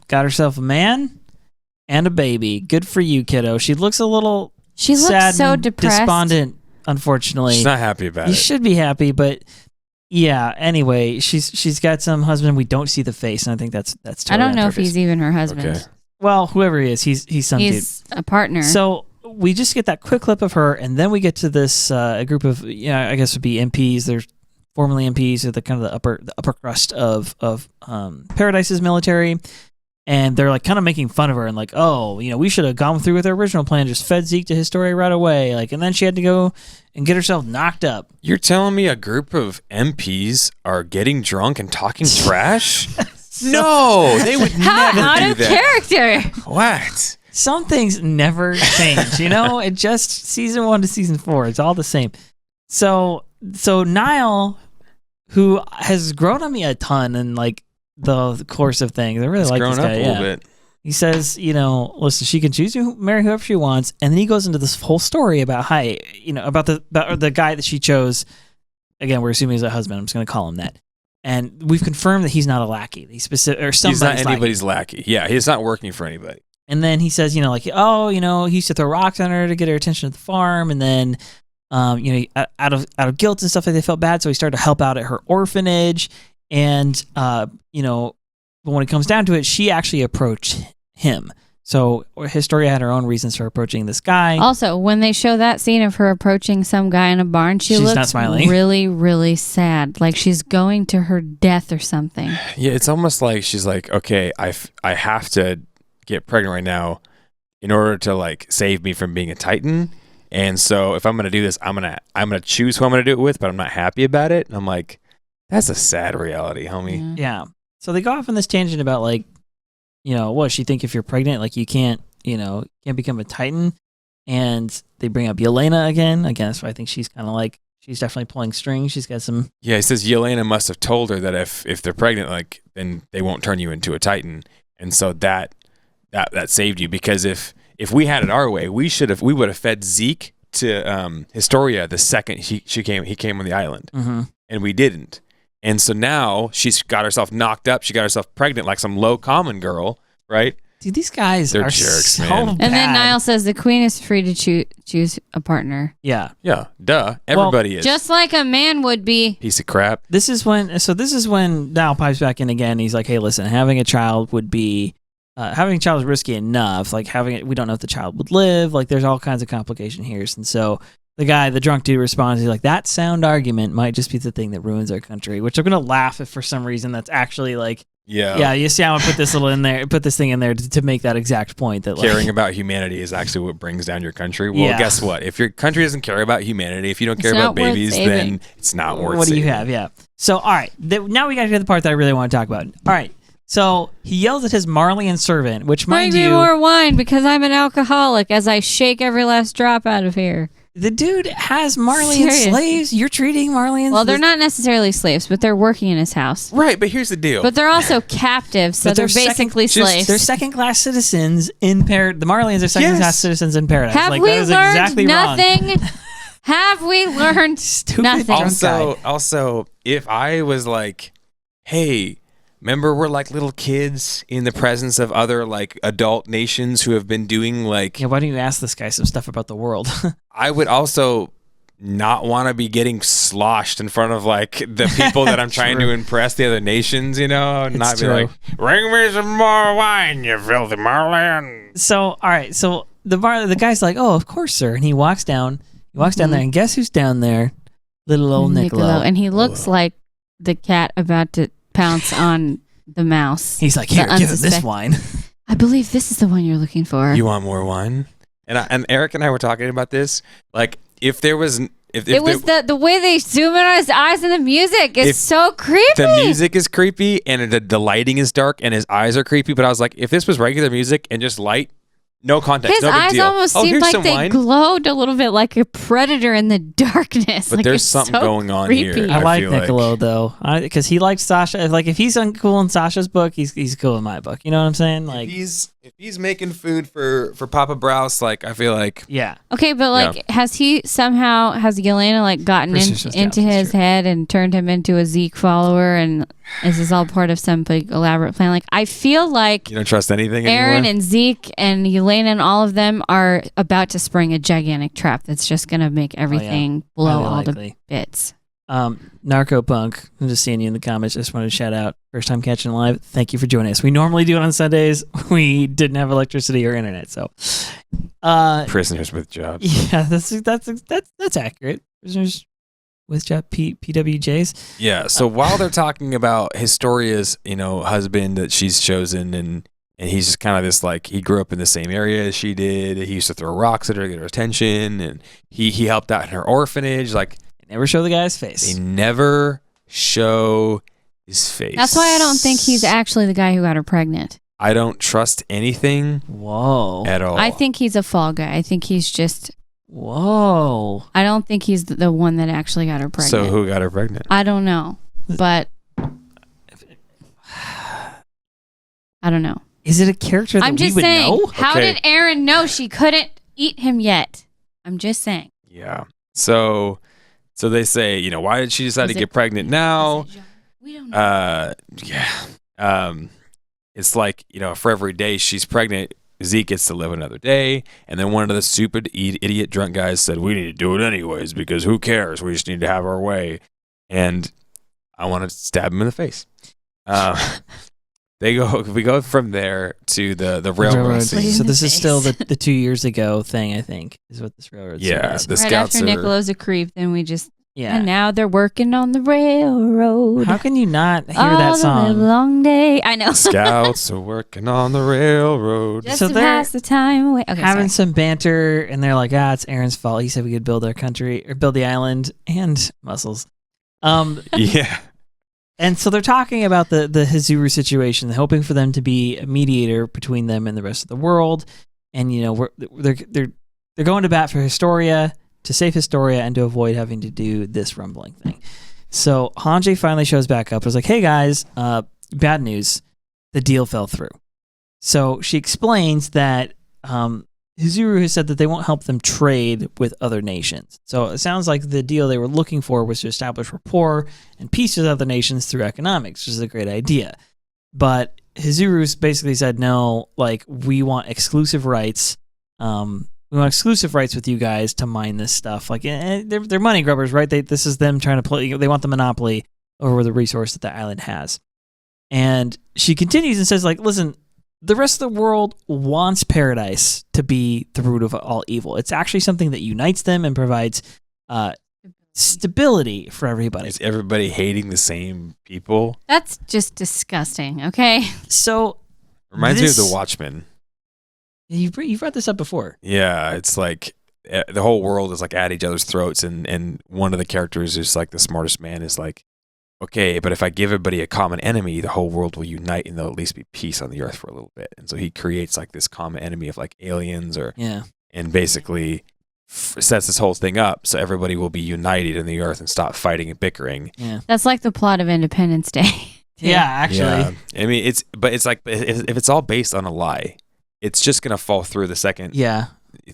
got herself a man and a baby. Good for you, kiddo. She looks a little She looks sad so and depressed. despondent, unfortunately. She's not happy about You it. should be happy, but yeah, anyway, she's got some husband. We don't see the face, and I think that's totally I don't know on if purpose. he's even her husband. Okay. Well, whoever he is, he's some dude. He's a partner. So we just get that quick clip of her, and then we get to this a group of I guess would be MPs. They're formerly MPs, or the kind of the upper crust of Paradise's military, and they're kind of making fun of her and we should have gone through with our original plan, just fed Zeke to Historia right away, and then she had to go and get herself knocked up. You're telling me a group of MPs are getting drunk and talking trash? No, they would how never out do of that. character. What? Some things never change, It just season 1 to season 4, it's all the same. So Niall, who has grown on me a ton in the course of things, I really It's like grown this up guy. a little bit. He says, listen, she can choose to marry whoever she wants, and then he goes into this whole story about about the guy that she chose. Again, we're assuming he's a husband. I'm just going to call him that. And we've confirmed that he's not a lackey. He's specific, or somebody's He's not anybody's lackey. Yeah, he's not working for anybody. And then he says, he used to throw rocks on her to get her attention at the farm, and then, out of guilt and stuff, they felt bad, so he started to help out at her orphanage, and but when it comes down to it, she actually approached him. So Historia had her own reasons for approaching this guy. Also, when they show that scene of her approaching some guy in a barn, she She's looks not smiling. really, really sad. Like she's going to her death or something. Yeah, it's almost like she's like, okay, I have to get pregnant right now in order to save me from being a Titan. And so if I'm gonna do this, I'm gonna choose who I'm gonna do it with, but I'm not happy about it. And I'm like, that's a sad reality, homie. Yeah. So they go off on this tangent about what she think if you're pregnant, you can't become a Titan. And they bring up Yelena again. Again, so I think she's kind of she's definitely pulling strings. She's got some. Yeah, he says Yelena must have told her that if they're pregnant, then they won't turn you into a Titan. And so that saved you, because if we had it our way, we would have fed Zeke to Historia the second he came on the island, and we didn't. And so now she's got herself knocked up. She got herself pregnant like some low common girl, right? Dude, these guys They're are jerks, so man. bad. And then Niall says the queen is free to choose a partner. Yeah. Yeah, duh. Everybody is. Just like a man would be. Piece of crap. This is when Niall pipes back in again. He's like, hey, listen, having a child would be. Having a child is risky enough. We don't know if the child would live. There's all kinds of complication here. And so the drunk dude responds, he's like, that sound argument might just be the thing that ruins our country, which I'm going to laugh if for some reason that's actually yeah, you see how I put this thing in there to make that exact point that Caring about humanity is actually what brings down your country. Well, Yeah. guess what? If your country doesn't care about humanity, if you don't care It's about not worth babies, saving. then it's not worth what do you saving. have? Yeah. So, all right. Now we got to get to the part that I really want to talk about. All right. So he yells at his Marleyan servant, which Bring mind me you, more wine because I'm an alcoholic as I shake every last drop out of here. The dude has Marleyan Serious. slaves. You're treating Marleyans. Well, they're not necessarily slaves, but they're working in his house. Right, but here's the deal. But they're also captives, so But they're they're basically slaves. They're second-class citizens in paradise. The Marleyans are second-class Yes. citizens in paradise. Have like, we that is learned exactly nothing? wrong. Have we learned Stupid nothing? drunk guy. Also, if I was like, hey, remember we're like little kids in the presence of other like adult nations who have been doing like, Yeah, why don't you ask this guy some stuff about the world? I would also not want to be getting sloshed in front of like the people that I'm trying to impress, the other nations, you know, not be true. like, bring me some more wine, you filthy Marleyan. So, all right. So the guy's like, "Oh, of course, sir." And he walks down. He walks down there, and guess who's down there? Little old Niccolo. And he looks like the cat about to pounce on the mouse. He's like, The "Here, give him this unsuspect- wine." I believe this is the one you're looking for. You want more wine? And Eric and I were talking about this. Like, if there was, if it was the way they zoom in on his eyes and the music is If so creepy. the music is creepy and the lighting is dark and his eyes are creepy, but I was like, if this was regular music and just light, no context, His no big eyes deal. almost seemed here's like some they wine. glowed a little bit like a predator in the darkness. But like there's it's something so going on creepy. here. I like feel like- Niccolo though, because he likes Sasha. Like, if he's uncool in Sasha's book, he's cool in my book. You know what I'm saying? Like, if he's making food for Papa Browse, like I feel like yeah. Okay, but like, has Yelena like gotten Research this into down, his sure. head and turned him into a Zeke follower? And is this all part of some big elaborate plan? Like, I feel like you don't trust anything Eren anymore. and Zeke and Yelena and all of them are about to spring a gigantic trap that's just gonna make everything blow Highly all likely. to bits. Narco Punk, I'm just seeing you in the comments. Just wanted to shout out. First time catching it live. Thank you for joining us. We normally do it on Sundays. We didn't have electricity or internet, so Prisoners with jobs. yeah, that's accurate. Prisoners with job PWJs. Yeah. So while they're talking about Historia's, husband that she's chosen, and he's just kind of this like, he grew up in the same area as she did. He used to throw rocks at her to get her attention, and he helped out in her orphanage. Like, They never show the guy's they face. never show his face. That's why I don't think he's actually the guy who got her pregnant. I don't trust anything Whoa. at all. I think he's a fall guy. I think he's just. Whoa. I don't think he's the one that actually got her pregnant. So who got her pregnant? I don't know, but I don't know. Is it a character that I'm just we would saying. know? How Okay. did Eren know she couldn't eat him yet? I'm just saying. Yeah. So they say, why did she decide Was to it- get pregnant now? Was it Jean? We don't know. Yeah. It's like, for every day she's pregnant, Zeke gets to live another day. And then one of the stupid idiot drunk guys said, we need to do it anyways because who cares? We just need to have our way. And I want to stab him in the face. We go from there to the railroad scene. Please. So In this the is still face. the 2 years ago thing, I think, is what this railroad scene Yeah, is. the Right scouts after are. Niccolo's a creep, then we just Yeah. and now they're working on the railroad. How can you not hear all that the song? long day. I know. Scouts are working on the railroad. Just So to they're pass the time away. Okay, Having sorry. some banter, and they're like, it's Eren's fault. He said we could build our country or build the island and muscles. Yeah. And so they're talking about the Hizuru situation, hoping for them to be a mediator between them and the rest of the world. And they're going to bat for Historia, to save Historia, and to avoid having to do this rumbling thing. So Hange finally shows back up. It's like, hey guys, bad news, the deal fell through. So she explains that Hizuru has said that they won't help them trade with other nations. So it sounds like the deal they were looking for was to establish rapport and peace with other nations through economics, which is a great idea. But Hizuru's basically said, no, like, we want exclusive rights. We want exclusive rights with you guys to mine this stuff. Like, they're money grubbers, right? This is them trying to play. They want the monopoly over the resource that the island has. And she continues and says, like, listen, the rest of the world wants paradise to be the root of all evil. It's actually something that unites them and provides stability for everybody. Is everybody hating the same people? That's just disgusting. Okay. So Reminds me of This- The Watchmen. you've brought this up before. Yeah, it's like the whole world is like at each other's throats, and one of the characters is like the smartest man is like, okay, but if I give everybody a common enemy, the whole world will unite and there'll at least be peace on the earth for a little bit. And so he creates like this common enemy of like aliens Yeah. and basically sets this whole thing up so everybody will be united in the earth and stop fighting and bickering. Yeah. That's like the plot of Independence Day. Yeah, actually. Yeah. I mean, it's like if it's all based on a lie, it's just gonna fall through the second Yeah.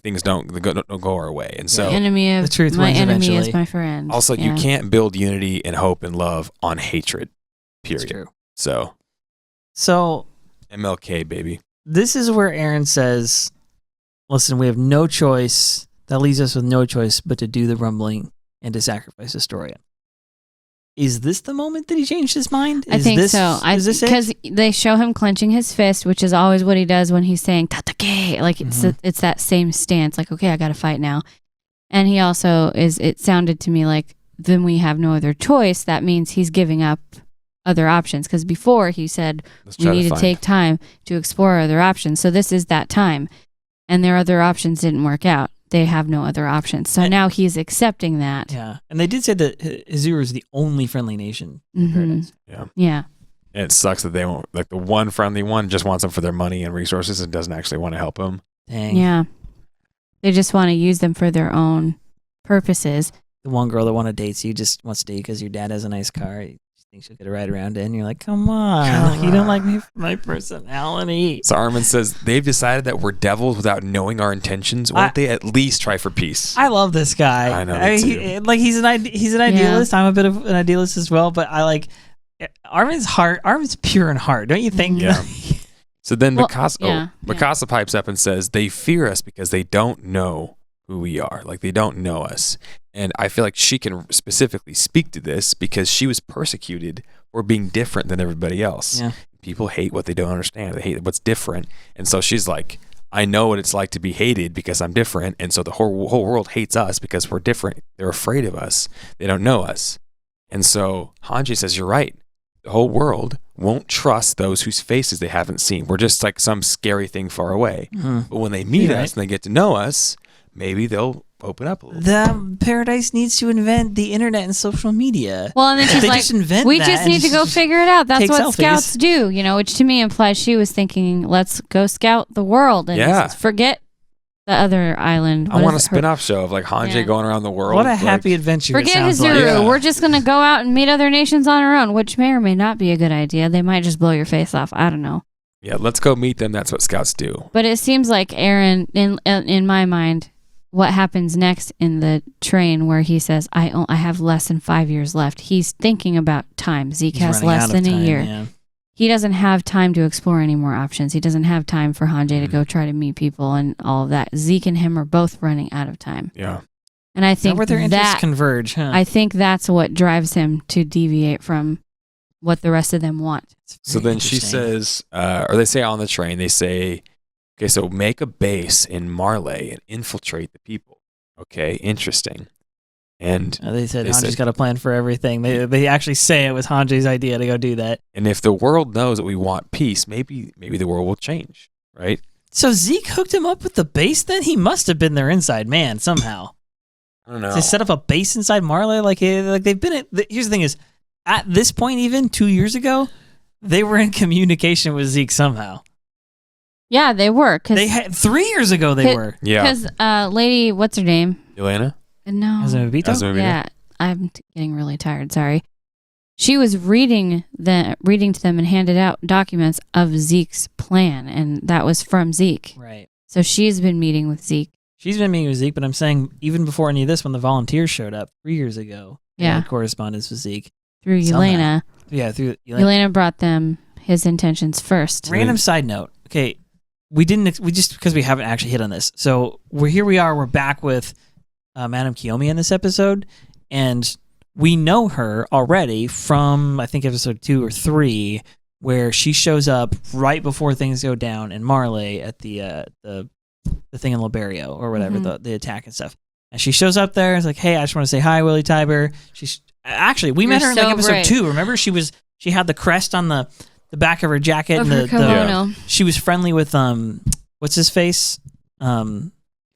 things don't go our way. And so The enemy of The truth my wins enemy eventually. is my friend. also Yeah. you can't build unity and hope and love on hatred. It's Period. true. So So MLK baby. this is where Eren says, listen, we have no choice. That leaves us with no choice but to do the rumbling and to sacrifice Historia. Is this the moment that he changed his mind? I think so. Is this it? Because they show him clenching his fist, which is always what he does when he's saying "tatake." Like it's that same stance. Like, okay, I got to fight now. And he also is. It sounded to me like then we have no other choice. That means he's giving up other options. Because before he said we need to take time to explore other options. So this is that time, and their other options didn't work out. They have no other options. So now he's accepting that. Yeah. And they did say that Hizuru is the only friendly nation in Paradise. Yeah. And it sucks that they won't, like the one friendly one just wants them for their money and resources and doesn't actually want to help them. Dang. Yeah. They just want to use them for their own purposes. The one girl that want to date you just wants to date because your dad has a nice car. You think she'll get a ride around it, and you're like, come on. You don't like me for my personality. So Armin says they've decided that we're devils without knowing our intentions. Won't they at least try for peace? I love this guy. I know, me too. He's an idealist. I'm a bit of an idealist as well, but I like Armin's heart. Armin's pure in heart, don't you think? Yeah. So then Well, Mikasa pipes up and says they fear us because they don't know who we are. Like they don't know us. And I feel like she can specifically speak to this because she was persecuted for being different than everybody else. Yeah. People hate what they don't understand. They hate what's different. And so she's like, I know what it's like to be hated because I'm different. And so the whole world hates us because we're different. They're afraid of us. They don't know us. And so Hanji says, you're right. The whole world won't trust those whose faces they haven't seen. We're just like some scary thing far away. Mhm. But when they meet You're us and they get to know us, maybe they'll open up a little. The Paradise needs to invent the internet and social media. Well, and then If she's they like, just invent we that just and need to go figure it out. That's take what selfies. scouts do, which to me implies she was thinking, let's go scout the world and Yeah. forget the other island. I want a spin-off show of like Hanji Yeah. going around the world. What a like- happy adventure it Forget sounds Hizuru. like. Yeah. We're just going to go out and meet other nations on our own, which may or may not be a good idea. They might just blow your face off. I don't know. Yeah, let's go meet them. That's what scouts do. But it seems like Eren, in my mind, what happens next in the train where he says, I have less than 5 years left. He's thinking about time. Zeke He's has running less out of than a time, year. yeah. He doesn't have time to explore any more options. He doesn't have time for Hange to go try to meet people and all of that. Zeke and him are both running out of time. Yeah. And I Is that think where their interests that converge, huh? I think that's what drives him to deviate from what the rest of them want. So then she says, or they say on the train, they say, okay, so make a base in Marley and infiltrate the people. Okay, interesting. And They said They Hanji's said- got a plan for everything. They actually say it was Hanji's idea to go do that. and if the world knows that we want peace, maybe the world will change, right? So Zeke hooked him up with the base then? He must have been their inside man somehow. I don't know. They set up a base inside Marley? Like they've been here's the thing is, at this point even 2 years ago, they were in communication with Zeke somehow. Yeah, they were. They had 3 years ago they were. Yeah. Because lady, what's her name? Elena? No. Azumabito? Azumabito? Yeah, I'm getting really tired. Sorry. She was reading to them and handed out documents of Zeke's plan, and that was from Zeke. Right. So she's been meeting with Zeke. She's been meeting with Zeke, but I'm saying even before any of this, when the volunteers showed up 3 years ago, they Yeah. had correspondence with Zeke. Through Somehow. Elena. Yeah, through Elena. Elena brought them his intentions first. Random side note. Okay, we just because we haven't actually hit on this. So we are. We're back with Madame Kiyomi in this episode, and we know her already from I think episode 2 or 3, where she shows up right before things go down in Marley at the thing in Liberio or whatever, the attack and stuff. And she shows up there. It's like, hey, I just want to say hi, Willie Tiber. She's actually we met her in like so episode brave. 2. Remember, she had the crest on the back of her jacket Of and her kimono. she was friendly with what's his face who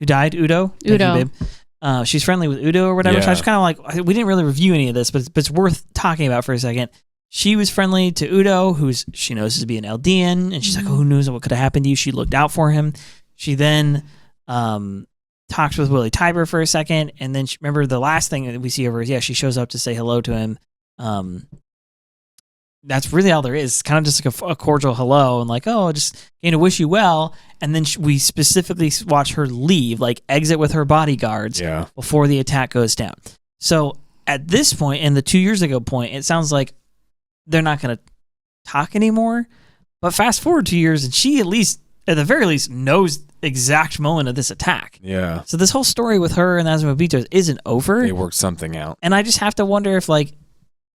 died, Udo. Thank Udo. you, babe. She's friendly with Udo or whatever. So I was kind of like, we didn't really review any of this, but it's worth talking about for a second. She was friendly to Udo, she knows to be an Eldian, and she's like, oh, who knows what could have happened to you? She looked out for him. She then talks with Willie Tiber for a second, and then remember the last thing that we see of her is she shows up to say hello to him. That's really all there is. It's kind of just like a cordial hello and like, oh, just wish you well. And then we specifically watch her leave, like exit with her bodyguards before the attack goes down. So at this point, and the 2 years ago point, it sounds like they're not going to talk anymore. But fast forward 2 years, and she at the very least, knows the exact moment of this attack. Yeah. So this whole story with her and Azumabito isn't over. They worked something out. And I just have to wonder if, like,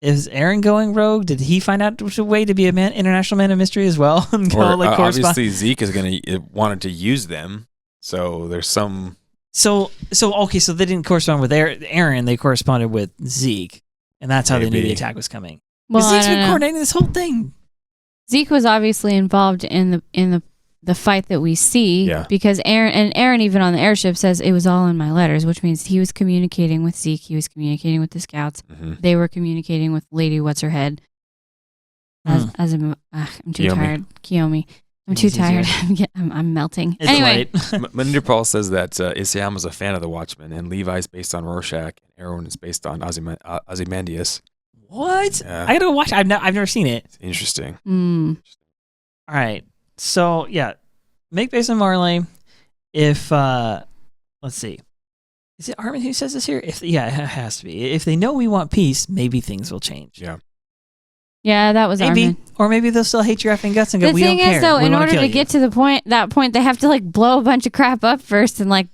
is Eren going rogue? Did he find out a way to be international man of mystery as well? And go, obviously Zeke is wanted to use them. So there's some... So they didn't correspond with Eren. They corresponded with Zeke. And that's how they knew the attack was coming. Well, Zeke's been coordinating this whole thing. Zeke was obviously involved in the fight that we see because Eren even on the airship says it was all in my letters, which means he was communicating with Zeke, he was communicating with the scouts, they were communicating with Lady What's Her Head. I'm too tired, Kiyomi. I'm too tired. I'm melting. It's anyway, Maninder Paul says that Isayama's a fan of the Watchmen, and Levi's based on Rorschach, and Aaron is based on Ozymandias. What? Yeah. I gotta watch. I've never seen it. It's interesting. All right. So make based on Marley. If let's see, is it Armin who says this here? It has to be. If they know we want peace, maybe things will change. Yeah, that was maybe, Armin. Or maybe they'll still hate your effing guts and go. We don't care. The thing is, though, in order to you. get to that point, they have to like blow a bunch of crap up first and like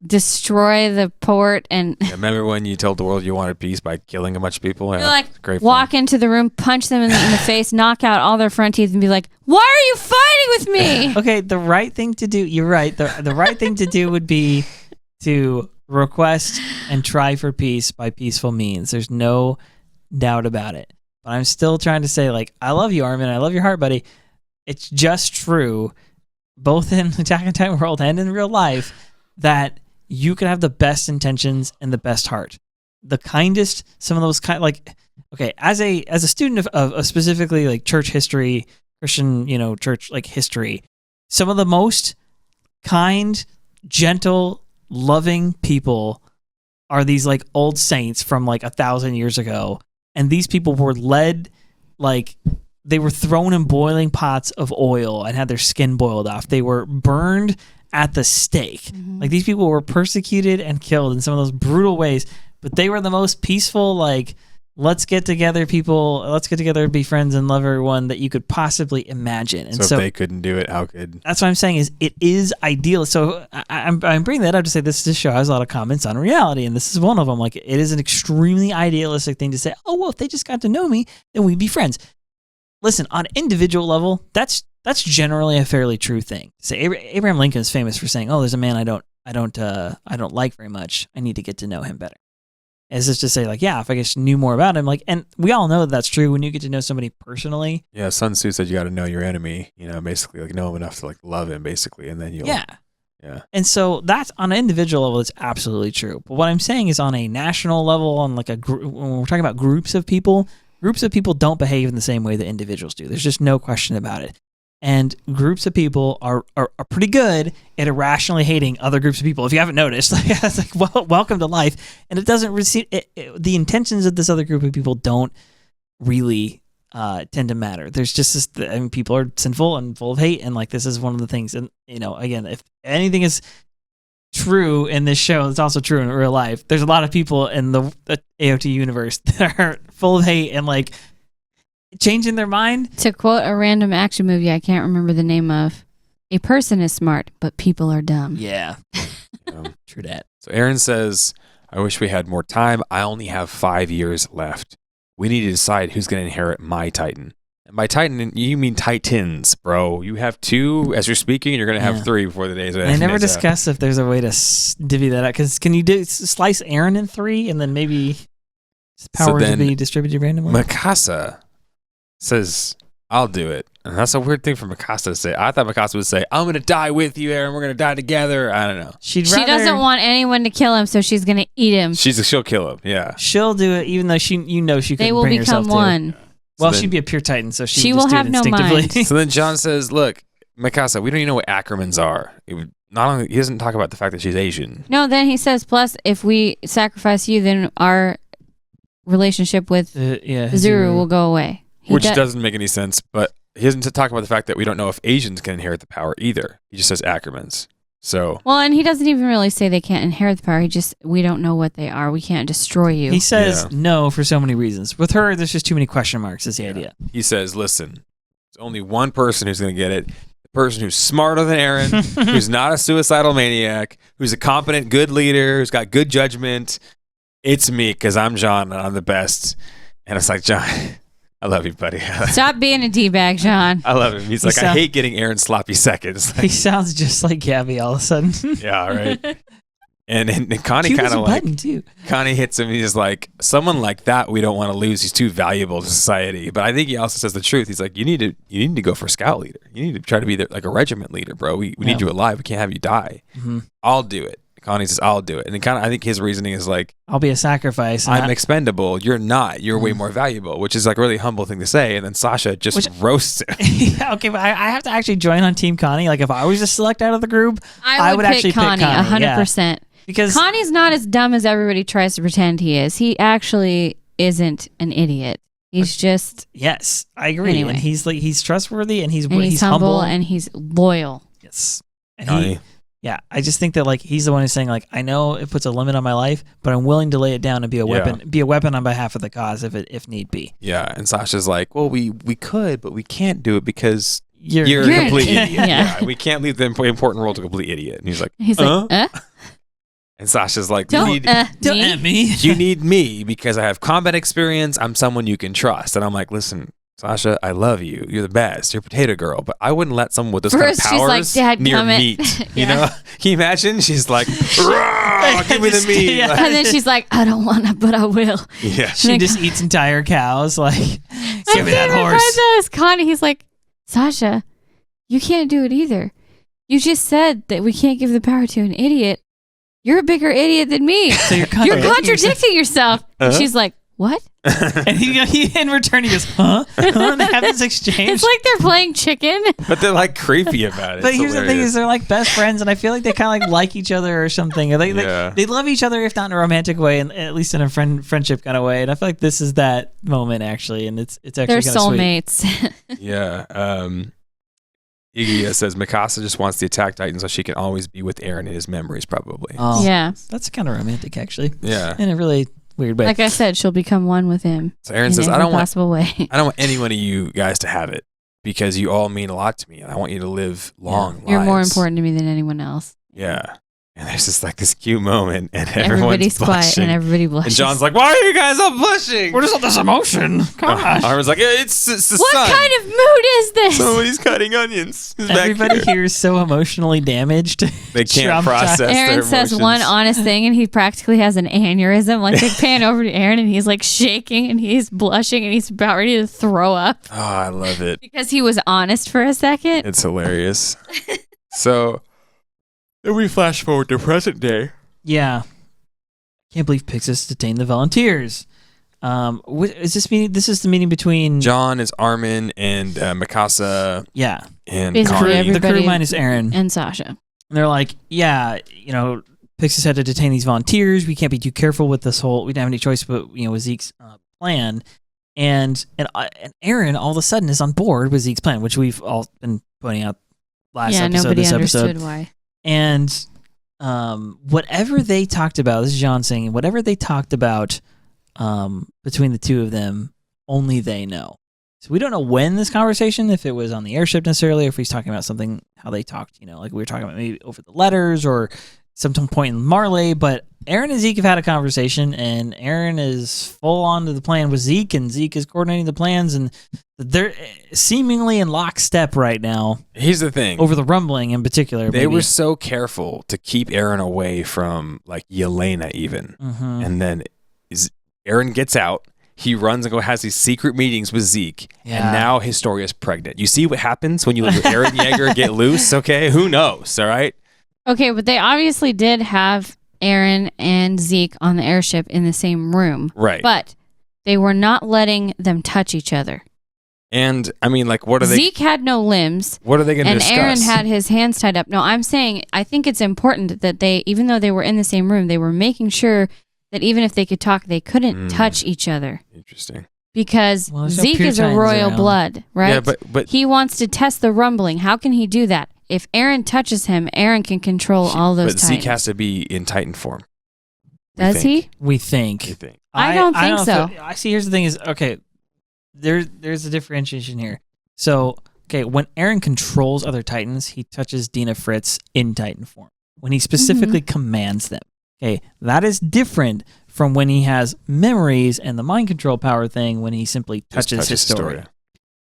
destroy the port and remember when you told the world you wanted peace by killing a bunch of people? Yeah, like great walk into the room, punch them in the face, knock out all their front teeth, and be like, "Why are you fighting with me?" Okay, the right thing to do. You're right. The right thing to do would be to request and try for peace by peaceful means. There's no doubt about it. But I'm still trying to say, like, I love you, Armin. I love your heart, buddy. It's just true, both in Attack on Titan world and in real life, that you can have the best intentions and the best heart. The kindest, some of those as a student of specifically like church history, Christian, church like history, some of the most kind, gentle, loving people are these like old saints from like 1,000 years ago. And these people were led, like, they were thrown in boiling pots of oil and had their skin boiled off. They were burned at the stake. Mm-hmm. Like, these people were persecuted and killed in some of those brutal ways, but they were the most peaceful, like, let's get together, people. Let's get together and be friends and love everyone that you could possibly imagine. And so if they couldn't do it, how could? That's what I'm saying is it is ideal. So I'm bringing that up to say this show has a lot of comments on reality, and this is one of them. Like, it is an extremely idealistic thing to say, oh, well, if they just got to know me, then we'd be friends. Listen, on an individual level, that's generally a fairly true thing. Say Abraham Lincoln is famous for saying, oh, there's a man I don't like very much. I need to get to know him better. Is just to say, like, if I just knew more about him, like, and we all know that that's true when you get to know somebody personally. Yeah, Sun Tzu said you got to know your enemy, basically, like, know him enough to, like, love him, basically, and then you'll... Yeah. And so that's, on an individual level, it's absolutely true. But what I'm saying is on a national level, on, like, when we're talking about groups of people don't behave in the same way that individuals do. There's just no question about it. And groups of people are pretty good at irrationally hating other groups of people. If you haven't noticed, like, it's like, well, welcome to life. And it doesn't receive the intentions of this other group of people don't really tend to matter. There's just this, people are sinful and full of hate, and like this is one of the things. And again, if anything is true in this show, it's also true in real life. There's a lot of people in the AOT universe that are full of hate and like changing their mind. To quote a random action movie I can't remember the name of, a person is smart, but people are dumb. Yeah. True that. So Eren says, I wish we had more time. I only have 5 years left. We need to decide who's going to inherit my Titan. And by Titan, you mean Titans, bro. You have 2 as you're speaking, and you're going to have 3 before the day's end. I never discussed if there's a way to divvy that out. Because can you slice Eren in 3, and then maybe powers would be distributed randomly? Mikasa says, I'll do it. And that's a weird thing for Mikasa to say. I thought Mikasa would say, I'm going to die with you, Eren. We're going to die together. I don't know. She doesn't want anyone to kill him, so she's going to eat him. She'll kill him, yeah. She'll do it, even though she couldn't bring herself to. They will become one. Well, she'd be a pure Titan, so she will just have do it no instinctively. mind. So then John says, look, Mikasa, we don't even know what Ackermans are. not only he doesn't talk about the fact that she's Asian. No, then he says, plus, if we sacrifice you, then our relationship with Hizuru will go away. Which doesn't make any sense, but he doesn't talk about the fact that we don't know if Asians can inherit the power either. He just says Ackermans. So well, and he doesn't even really say they can't inherit the power. We don't know what they are. We can't destroy you. He says no for so many reasons. With her, there's just too many question marks is the idea. He says, listen, there's only one person who's going to get it. The person who's smarter than Eren, who's not a suicidal maniac, who's a competent, good leader, who's got good judgment. It's me, because I'm John and I'm the best. And it's like, John, I love you, buddy. Stop being a D-bag, John. I love him. He's like, I hate getting Eren sloppy seconds. Like, he sounds just like Gabby all of a sudden. Yeah, right. And Connie kind of like, Connie hits him. He's like, someone like that we don't want to lose. He's too valuable to society. But I think he also says the truth. He's like, you need to go for scout leader. You need to try to be like a regiment leader, bro. We need you alive. We can't have you die. Mm-hmm. I'll do it. Connie says, I'll do it. And I think his reasoning is like, I'll be a sacrifice. I'm expendable. You're not. You're way more valuable, which is like a really humble thing to say. And then Sasha just roasts him. Yeah, okay, but I have to actually join on Team Connie. Like if I was to select out of the group, I would actually pick Connie 100%. Yeah. Because Connie's not as dumb as everybody tries to pretend he is. He actually isn't an idiot. He's just yes, I agree. Anyway. And he's trustworthy and he's humble and he's loyal. Yes, and I just think that like he's the one who's saying like I know it puts a limit on my life, but I'm willing to lay it down and be a weapon on behalf of the cause if need be. Yeah, and Sasha's like, well, we could, but we can't do it because you're a complete idiot. Yeah, we can't leave the important role to a complete idiot. And he's like, And Sasha's like, you need me because I have combat experience. I'm someone you can trust. And I'm like, listen, Sasha, I love you. You're the best. You're a potato girl. But I wouldn't let someone with those kind of powers near meat. You know? Can you imagine? She's like, give me the meat. Yeah. And then she's like, I don't want to, but I will. Yeah. She just eats entire cows. Like, give me that horse. That was Connie. He's like, Sasha, you can't do it either. You just said that we can't give the power to an idiot. You're a bigger idiot than me. So you're contradicting yourself. And she's like, what? And he in return, he goes, huh? And they have this exchange. It's like they're playing chicken. But they're like creepy about it. But here's the thing is they're like best friends. And I feel like they kind of like each other or something. Or they love each other, if not in a romantic way, and at least in a friendship kind of way. And I feel like this is that moment actually. And it's actually they're soulmates. Yeah. Iggy says Mikasa just wants to attack Titan so she can always be with Eren in his memories, probably. Oh, yeah. That's kind of romantic, actually. Yeah. In a really weird way. Like I said, she'll become one with him. So Eren says, I don't want any one of you guys to have it because you all mean a lot to me. And I want you to live long lives. You're more important to me than anyone else. Yeah. And there's just like this cute moment, and everybody's quiet, and everybody blushes. And John's like, "Why are you guys all blushing? What is all this emotion? Gosh." Armin's like, "It's the sun. What kind of mood is this? Somebody's cutting onions." Everybody here is so emotionally damaged. They can't process their emotions. Eren says one honest thing, and he practically has an aneurysm. Like they pan over to Eren, and he's like shaking, and he's blushing, and he's about ready to throw up. Oh, I love it because he was honest for a second. It's hilarious. So. Then we flash forward to present day. Yeah. Can't believe Pixis detained the volunteers. Is this meeting? This is the meeting between John is Armin and Mikasa. Yeah. And Conny. The crew minus Eren. And Sasha. And they're like, yeah, Pixis had to detain these volunteers. We can't be too careful with this whole, we don't have any choice but, with Zeke's plan. And Eren all of a sudden is on board with Zeke's plan, which we've all been pointing out last episode, this episode. Nobody understood why. And whatever they talked about, this is John saying, whatever they talked about between the two of them, only they know. So we don't know when this conversation, if it was on the airship necessarily, or if he's talking about something, how they talked, like we were talking about maybe over the letters or some point in Marley, but Eren and Zeke have had a conversation, and Eren is full on to the plan with Zeke, and Zeke is coordinating the plans, and they're seemingly in lockstep right now. Here's the thing. Over the rumbling in particular. They were so careful to keep Eren away from, like, Yelena even. Mm-hmm. And then Eren gets out. He runs and has these secret meetings with Zeke, and now Historia's pregnant. You see what happens when you let Eren Jeager get loose, okay? Who knows, all right? Okay, but they obviously did have Eren and Zeke on the airship in the same room. Right. But they were not letting them touch each other. And I mean, like, what are they? Zeke had no limbs. What are they going to discuss? And Eren had his hands tied up. No, I'm saying I think it's important that they, even though they were in the same room, they were making sure that even if they could talk, they couldn't touch each other. Interesting. Because there's no Zeke pure is a Titans royal around. blood, right? Yeah, but he wants to test the rumbling. How can he do that? If Eren touches him, Eren can control all those but Titans. Zeke has to be in Titan form. Does he? We think. You think? I don't think so. I see. Here's the thing: is okay. There's a differentiation here. So, okay, when Eren controls other Titans, he touches Dina Fritz in Titan form. When he specifically commands them, okay, that is different from when he has memories and the mind control power thing. When he simply touches Historia.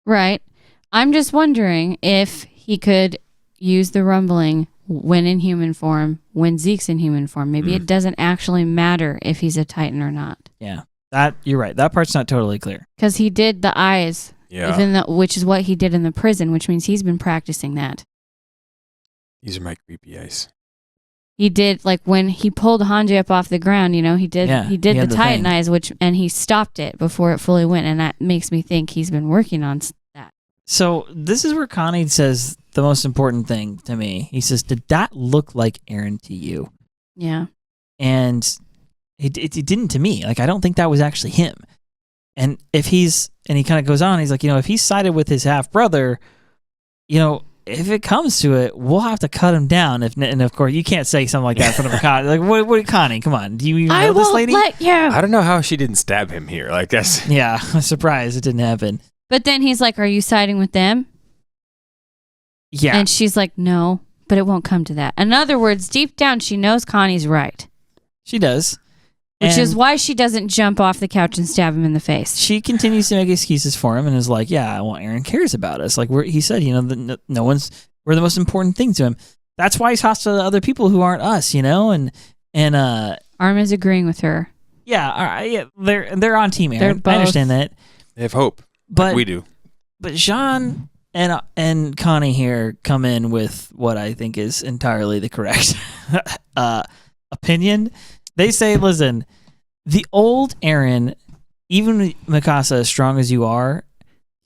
Right. I'm just wondering if he could use the rumbling when in human form, when Zeke's in human form. Maybe it doesn't actually matter if he's a Titan or not. Yeah, that you're right. That part's not totally clear. Because he did the eyes, Yeah. which is what he did in the prison, which means he's been practicing that. These are my creepy eyes. He did, like when he pulled Hange up off the ground, he did he the had the Titan thing. eyes, and he stopped it before it fully went, and that makes me think he's been working on that. So this is where Connie says the most important thing to me. He says, "Did that look like Eren to you?" Yeah. And it didn't to me. Like, I don't think that was actually him. And if and he kind of goes on, he's like, if he's sided with his half brother, if it comes to it, we'll have to cut him down. And of course, you can't say something like that in front of a Connie. Like, what, Connie? Come on, do you even know this lady? I won't let you. I don't know how she didn't stab him here. Like, that's Yeah, I'm surprised it didn't happen. But then he's like, "Are you siding with them?" Yeah, And she's like, "No, but it won't come to that." In other words, deep down, she knows Connie's right, she does. which And is why she doesn't jump off the couch and stab him in the face. she continues to make excuses for him and is like, "Yeah, well, Eren cares about us. Like he said, that we're the most important thing to him. That's why he's hostile to other people who aren't us, And Armin's agreeing with her. yeah, they're on Team Eren. They're both- I understand that, they have hope. but Like we do. But Jean and Connie here come in with what I think is entirely the correct opinion. They say, "Listen, the old Eren, even Mikasa, as strong as you are,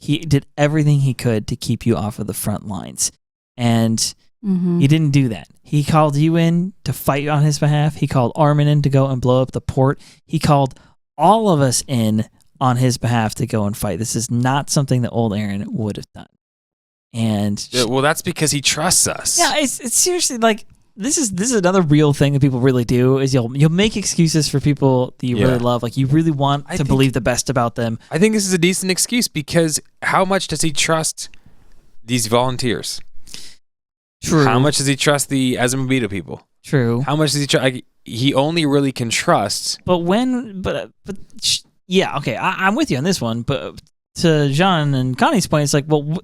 he did everything he could to keep you off of the front lines, and he didn't do that. He called you in to fight on his behalf. He called Armin in to go and blow up the port. He called all of us in on his behalf to go and fight. This is not something that old Eren would have done." And Well, that's because he trusts us. yeah, it's seriously like this is another real thing that people really do is you'll make excuses for people that you really love, like you really want I to think- believe the best about them. I think this is a decent excuse because how much does he trust these volunteers? True. How much does he trust the Azumabito people? True. How much does he trust? Like, he only really can trust. Yeah, okay, I'm with you on this one. But to Jean and Connie's point, it's like, well,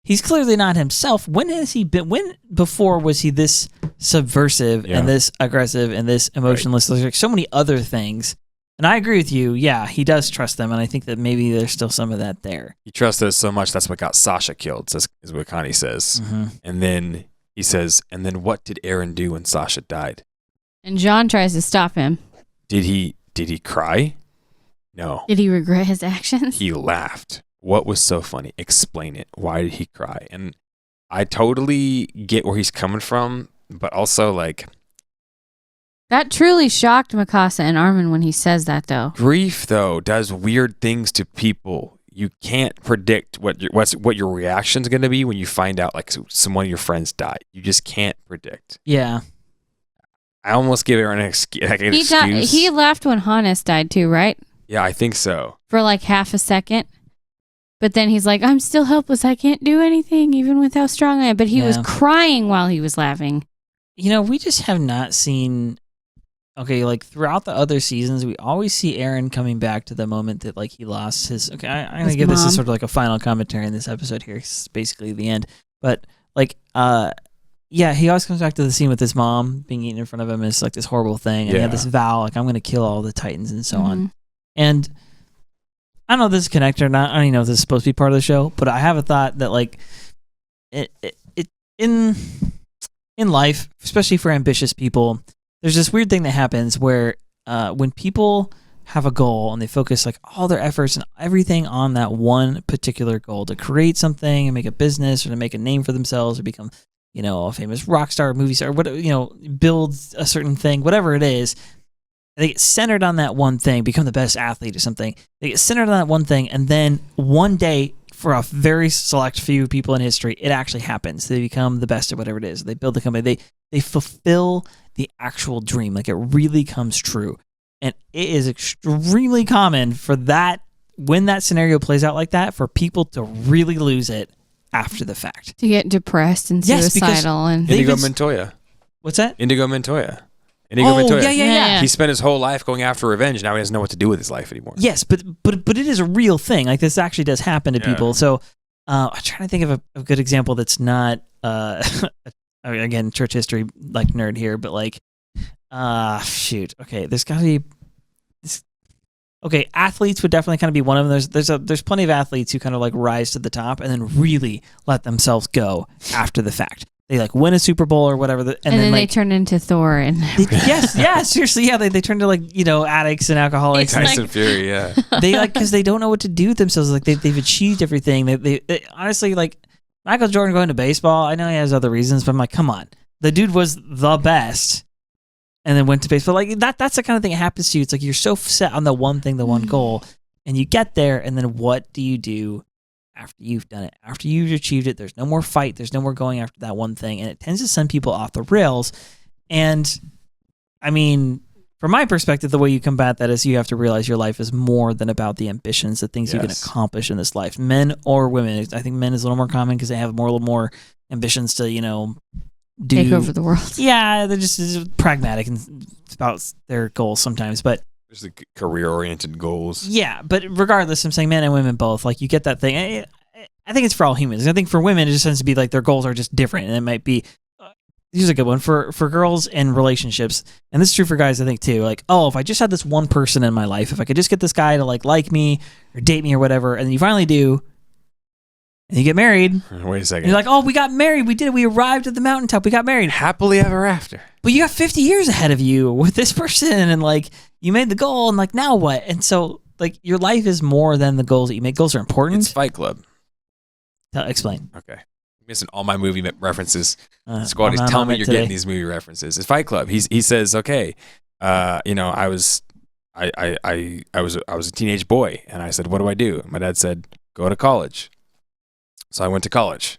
he's clearly not himself. When has he been? When before was he this subversive and this aggressive and this emotionless? There's like so many other things. And I agree with you. Yeah, he does trust them, and I think that maybe there's still some of that there. He trusts us so much. That's what got Sasha killed, is what Connie says. And then he says, and then what did Eren do when Sasha died? And John tries to stop him. Did he cry? No. Did he regret his actions? He laughed. What was so funny? Explain it. Why did he cry? And I totally get where he's coming from, but also like That truly shocked Mikasa and Armin when he says that, though. grief though does weird things to people. You can't predict what your reaction's going to be when you find out like someone of your friends died. You just can't predict. Yeah. I almost give Eren an excuse. He laughed when Hannes died too, right? Yeah, I think so. For like half a second. But then he's like, "I'm still helpless. I can't do anything, even with how strong I am." But he was crying while he was laughing. We just have not seen. Okay, like throughout the other seasons, we always see Eren coming back to the moment that like he lost his. Okay, I'm gonna give this as sort of like a final commentary in this episode here. It's basically the end, but like, yeah, he always comes back to the scene with his mom being eaten in front of him. And it's like this horrible thing, and he had this vow, like I'm gonna kill all the Titans and so on. And I don't know if this is connected or not. I don't even know if this is supposed to be part of the show, but I have a thought that like, in life, especially for ambitious people, there's this weird thing that happens where when people have a goal and they focus like all their efforts and everything on that one particular goal to create something and make a business or to make a name for themselves or become, a famous rock star, movie star, whatever, build a certain thing, whatever it is. They get centered on that one thing, become the best athlete or something. They get centered on that one thing, and then one day, for a very select few people in history, it actually happens. They become the best at whatever it is. They build the company. They fulfill the actual dream. Like, it really comes true. And it is extremely common for that, when that scenario plays out like that, for people to really lose it after the fact. To get depressed and suicidal. And Inigo Montoya. What's that? Inigo Montoya. Yeah. He spent his whole life going after revenge. Now he doesn't know what to do with his life anymore. Yes, but it is a real thing. Like, this actually does happen to people. So I'm trying to think of a good example that's not, again, church history, like, nerd here, but like, shoot. Okay, there's got to be... Okay, athletes would definitely kind of be one of them. There's plenty of athletes who kind of like rise to the top and then really let themselves go after the fact. They like win a Super Bowl or whatever, and then they like, turn into Thor. And seriously, yeah, they turn to like addicts and alcoholics. Tyson Fury, yeah. They like, because they don't know what to do with themselves. Like they've achieved everything. They honestly, like, Michael Jordan going to baseball. I know he has other reasons, but I'm like, come on, the dude was the best. And then went to baseball. Like that's the kind of thing that happens to you. It's like you're so set on the one thing, the one goal, and you get there, and then what do you do after you've done it? After you've achieved it, there's no more fight. There's no more going after that one thing, and it tends to send people off the rails. And I mean, from my perspective, the way you combat that is you have to realize your life is more than about the ambitions, the things you can accomplish in this life, men or women. I think men is a little more common because they have a little more ambitions to, take over the world. Yeah, they're just pragmatic and about their goals sometimes, but there's the career-oriented goals. Yeah, but regardless, I'm saying men and women both. Like, you get that thing. I think it's for all humans. I think for women, it just tends to be like their goals are just different, and it might be. Here's a good one for girls and relationships, and this is true for guys, I think too. Like, if I just had this one person in my life, if I could just get this guy to like me or date me or whatever, and then you finally do. And you get married. Wait a second. You're like, we got married. We did it. We arrived at the mountaintop. We got married. Happily ever after. But you got 50 years ahead of you with this person. And like, you made the goal. And like, now what? And so like, your life is more than the goals that you make. Goals are important. It's Fight Club. Explain. Okay. Missing all my movie references. Squad is telling me you're getting these movie references. It's Fight Club. He says, okay, I was a teenage boy. And I said, what do I do? My dad said, go to college. So I went to college,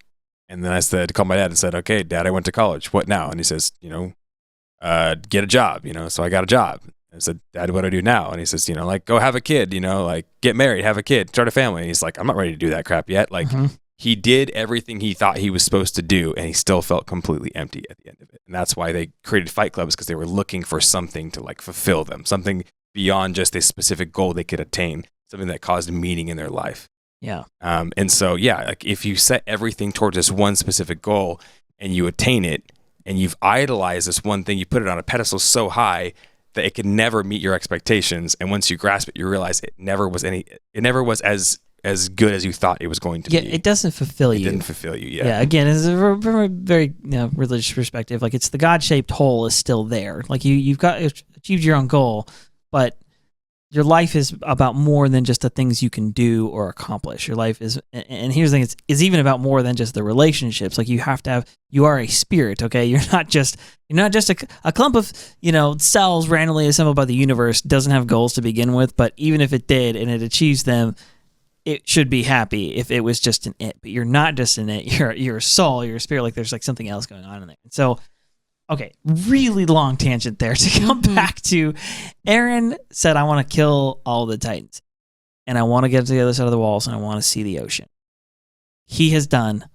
and then I called my dad and said, okay, Dad, I went to college. What now? And he says, get a job, So I got a job. I said, Dad, what do I do now? And he says, go have a kid, like get married, have a kid, start a family. And he's like, I'm not ready to do that crap yet. Like he did everything he thought he was supposed to do, and he still felt completely empty at the end of it. And that's why they created Fight Clubs, because they were looking for something to like fulfill them, something beyond just a specific goal they could attain, something that caused meaning in their life. Yeah. And so, like if you set everything towards this one specific goal and you attain it and you've idolized this one thing, you put it on a pedestal so high that it can never meet your expectations. And once you grasp it, you realize it never was as good as you thought it was going to be. Yeah, it doesn't fulfill you. It didn't fulfill you, yeah. Yeah, again, it's from a very religious perspective. Like, it's the God-shaped hole is still there. Like, you've achieved your own goal, but your life is about more than just the things you can do or accomplish. Your life is, and here's the thing, it's even about more than just the relationships. Like, you are a spirit, okay? You're not just a clump of, cells randomly assembled by the universe. Doesn't have goals to begin with, but even if it did and it achieves them, it should be happy if it was just an it. But you're not just an it. You're a soul, you're a spirit. Like, there's like something else going on in there. And so, okay, really long tangent there to come back to. Eren said, I want to kill all the Titans, and I want to get to the other side of the walls, and I want to see the ocean. He has done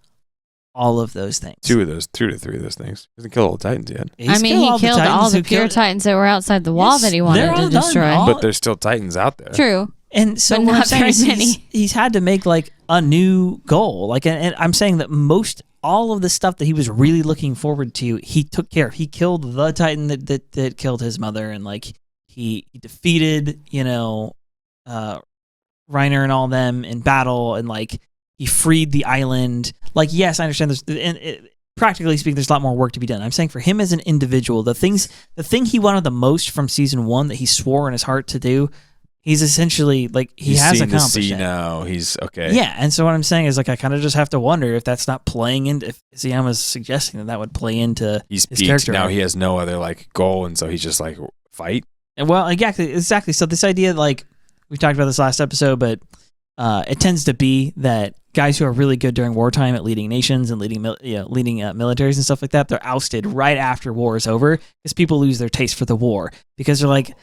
all of those things. 2 to 3 of those things. He hasn't killed all the Titans yet. He killed all the pure Titans that were outside the wall that he wanted to destroy. But there's still Titans out there. True. And so but not very many. He's had to make like a new goal. Like, and I'm saying that all of the stuff that he was really looking forward to, he took care of. He killed the Titan that killed his mother, and like he defeated, Reiner and all them in battle, and like he freed the island. Like, yes, I understand this, and practically speaking, there's a lot more work to be done. I'm saying for him as an individual, the thing he wanted the most from season 1 that he swore in his heart to do he's essentially like he has seen the accomplished sea it. now. He's okay. Yeah, and so what I'm saying is like I kind of just have to wonder if that's not playing into if Isayama's suggesting that would play into He's his peaked. character. Now he has no other like goal, and so he's just like fight. And well, exactly. So this idea, like we talked about this last episode, but it tends to be that guys who are really good during wartime at leading nations and leading militaries and stuff like that, they're ousted right after war is over because people lose their taste for the war because they're like,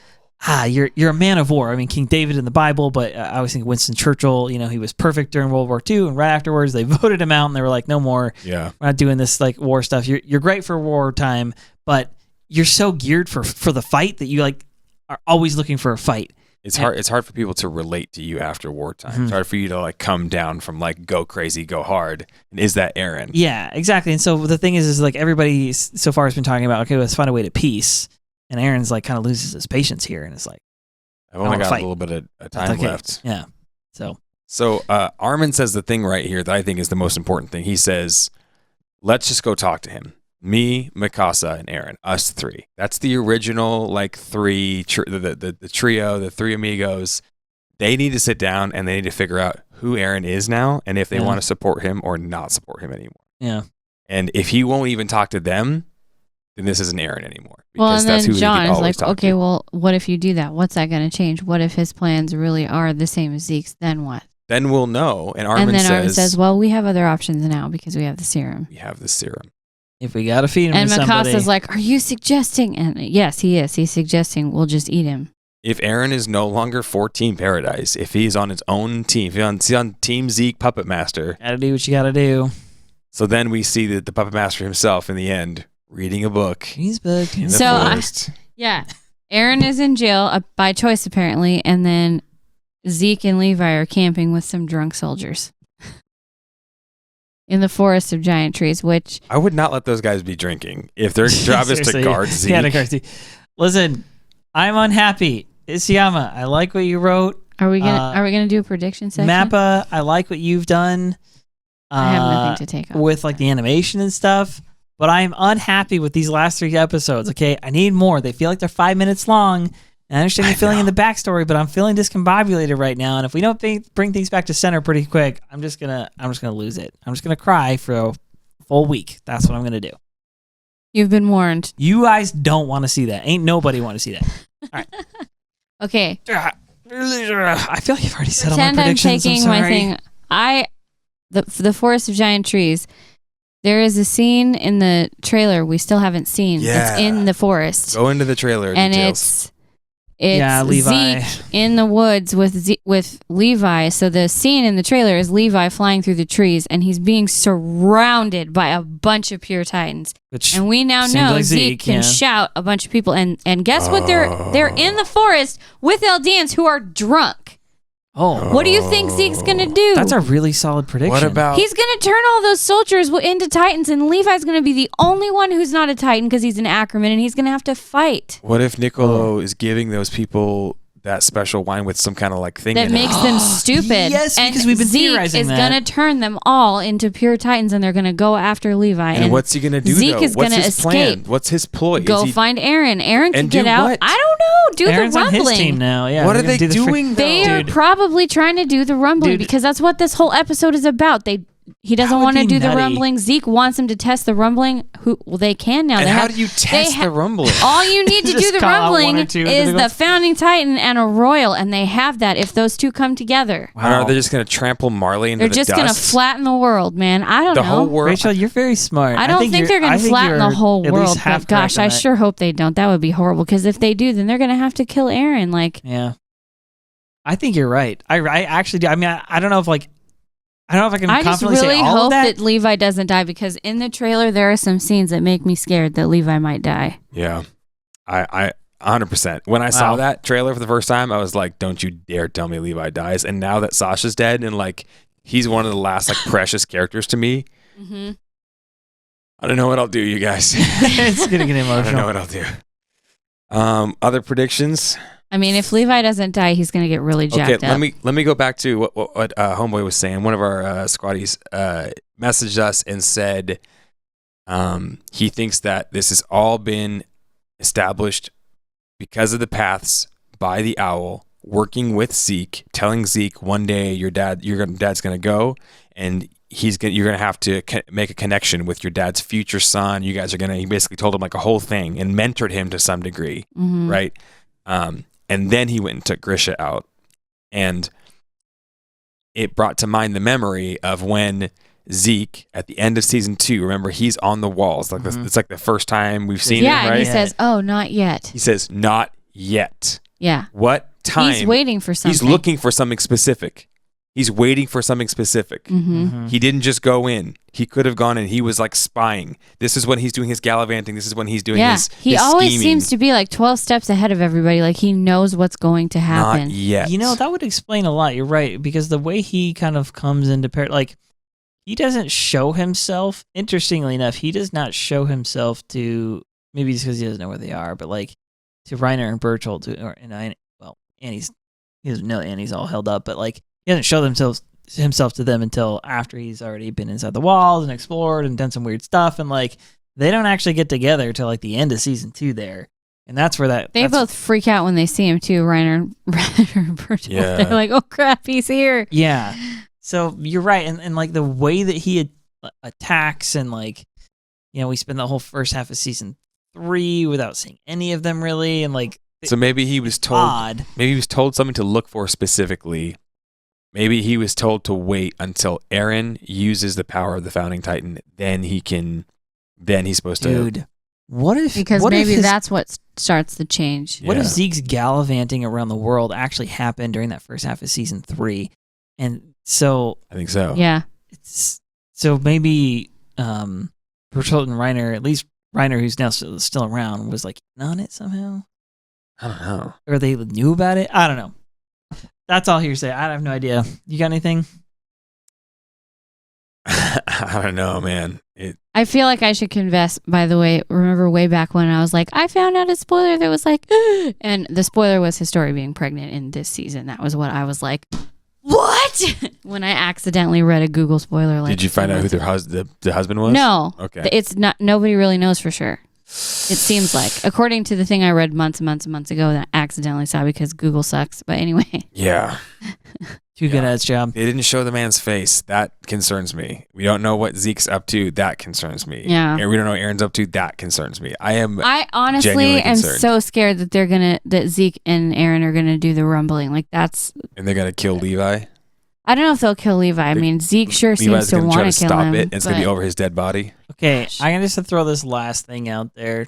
you're a man of war. I mean, King David in the Bible, but I always think Winston Churchill, he was perfect during World War II, and right afterwards they voted him out and they were like, no more. Yeah, we're not doing this like war stuff. You're great for wartime, but you're so geared for the fight that you like are always looking for a fight. It's hard for people to relate to you after wartime. Mm-hmm. It's hard for you to like come down from like go crazy, go hard. And is that Eren? Yeah, exactly. And so the thing is like everybody so far has been talking about, okay, let's find a way to peace. And Eren's like kind of loses his patience here, and it's like, I've only got fight. a little bit of time left. Yeah. So Armin says the thing right here that I think is the most important thing. He says, let's just go talk to him. Me, Mikasa, and Eren, us three. That's the original like three, the trio, the three amigos. They need to sit down and they need to figure out who Eren is now and if they want to support him or not support him anymore. Yeah. And if he won't even talk to them, then this isn't Eren anymore. Well, and then John is like, talk okay, to. well, what if you do that? What's that going to change? What if his plans really are the same as Zeke's? Then what? Then we'll know. And Armin Armin says, well, we have other options now because we have the serum. We have the serum. If we got to feed him and to somebody. Mikasa's like, are you suggesting? And yes, he is. He's suggesting we'll just eat him. If Eren is no longer for Team Paradise, if he's on his own team, if he's on Team Zeke Puppet Master. Gotta do what you gotta do. So then we see the Puppet Master himself in the end reading a book. He's booked. In the forest. Yeah. Eren is in jail by choice, apparently. And then Zeke and Levi are camping with some drunk soldiers in the forest of giant trees, which I would not let those guys be drinking if their job is to guard Zeke. Yeah, to guard Zeke. Listen, I'm unhappy. Isayama, I like what you wrote. are we gonna do a prediction section? Mappa, I like what you've done. I have nothing to take off with like the animation and stuff, but I'm unhappy with these last 3 episodes. Okay, I need more. They feel like they're 5 minutes long. And I understand you're filling in the backstory, but I'm feeling discombobulated right now. And if we don't bring things back to center pretty quick, I'm just gonna lose it. I'm just gonna cry for a full week. That's what I'm gonna do. You've been warned. You guys don't want to see that. Ain't nobody want to see that. All right. Okay. I feel like you've already said all my Pretend I'm predictions. taking my thing. The forest of giant trees. There is a scene in the trailer we still haven't seen. Yeah. It's in the forest. Go into the trailer And details. Yeah, Levi. Zeke in the woods with Levi. So the scene in the trailer is Levi flying through the trees, and he's being surrounded by a bunch of pure titans. Which And we now seems know like Zeke can shout a bunch of people. And guess what? They're in the forest with Eldians who are drunk. Oh, What do you think Zeke's gonna do? that's a really solid prediction. What about He's gonna turn all those soldiers into titans, and Levi's gonna be the only one who's not a titan because he's an Ackerman, and he's gonna have to fight. what if Niccolo is giving those people that special wine with some kind of like thing That in makes it? them stupid. Yes, and because we've been Zeke theorizing is that. gonna turn them all into pure titans, and they're gonna go after Levi. And what's he gonna do? Zeke though? is What's gonna his escape. plan? What's his ploy? Go find Eren. Eren can And get do out. what? I don't know. Do Aaron's the on rumbling. his team now. Yeah. What they're are they gonna do the doing? They though? are probably trying to do the rumbling because that's what this whole episode is about. He doesn't That would want to be do the nutty. rumbling. Zeke wants him to test the rumbling. Well, they can now. And They how have- do you test the rumbling? All you need to Just do the call out one rumbling or two is the individuals. founding titan and a royal, and they have that if those two come together. And are they just gonna trample Marley into They're the just dust? going to flatten the world, man. I don't the know. whole world. Rachel, you're very smart. I don't think they're going to flatten the whole world, but gosh, I sure hope they don't. That would be horrible, because if they do, then they're going to have to kill Eren. Like, Yeah. I think you're right. I actually do. I mean, I don't know if I don't know if I can I just confidently really say all hope of that Levi doesn't die, because in the trailer there are some scenes that make me scared that Levi might die. Yeah, I 100%. When I saw that trailer for the first time, I was like, "Don't you dare tell me Levi dies!" And now that Sasha's dead, and like he's one of the last like precious characters to me. Mm-hmm. I don't know what I'll do, you guys. It's gonna get I emotional. don't know what I'll do. Other predictions? I mean, if Levi doesn't die, he's going to get really jacked up. let me go back to what Homeboy was saying. One of our squaddies messaged us and said he thinks that this has all been established because of the paths by the owl working with Zeke, telling Zeke one day your dad's gonna go, and you're gonna have to make a connection with your dad's future son. You guys are gonna. He basically told him like a whole thing and mentored him to some degree, right? And then he went and took Grisha out, and it brought to mind the memory of when Zeke at the end of season 2. Remember, he's on the walls. Like it's like the first time we've seen him, right? Yeah, and he says, "Oh, not yet." He says, "Not yet." Yeah. What time? He's waiting for something. He's looking for something specific. He's waiting for something specific. He didn't just go in. He could have gone in. He was like spying. This is when he's doing his gallivanting. This is when he's doing his he always scheming. seems to be like 12 steps ahead of everybody. Like he knows what's going to happen. Not yet. You know, that would explain a lot. You're right, because the way he kind of comes into like he doesn't show himself. Interestingly enough, he does not show himself to, maybe just because he doesn't know where they are, but like to Reiner and Bertolt, Annie's, he doesn't know Annie's all held up, but like he doesn't show himself to them until after he's already been inside the walls and explored and done some weird stuff, and like they don't actually get together till like the end of season 2 there, and that's where they both freak out when they see him too, Reiner and Bertolt. Yeah. They're like, "Oh crap, he's here." Yeah. So you're right, and like the way that he attacks, and like, you know, we spend the whole first half of season 3 without seeing any of them really, and like, So maybe he was told. odd. Maybe he was told something to look for specifically. Maybe he was told to wait until Eren uses the power of the Founding Titan. Then he's supposed to. Dude, what if? Because what maybe if that's what starts the change. What if Yeah. Zeke's gallivanting around the world actually happened during that first half of season 3, and so I think so. Yeah. so maybe Bertolt and Reiner, at least Reiner, who's now still around, was like in on it somehow, I don't know. or they knew about it. I don't know. That's all hearsay. I have no idea. You got anything? I don't know, man. I feel like I should confess, by the way, remember way back when I was like, I found out a spoiler that was like, and the spoiler was Historia being pregnant in this season. That was what I was like, what? When I accidentally read a Google spoiler. Like, Did you find out who the husband was? No. Okay. It's not, nobody really knows for sure. It seems like, according to the thing I read months and months and months ago that I accidentally saw because Google sucks. But anyway. Yeah. Too good at its job. They didn't show the man's face. That concerns me. We don't know what Zeke's up to. That concerns me. Yeah. And we don't know what Eren's up to. That concerns me. I honestly genuinely am concerned. so scared that Zeke and Eren are gonna do the rumbling. Like that's. And they're gonna kill Levi. I don't know if they'll kill Levi. I mean, Zeke sure Levi's seems to gonna want try to to kill stop him. it. And it's gonna be but- over his dead body. Okay, Gosh. I'm just to throw this last thing out there.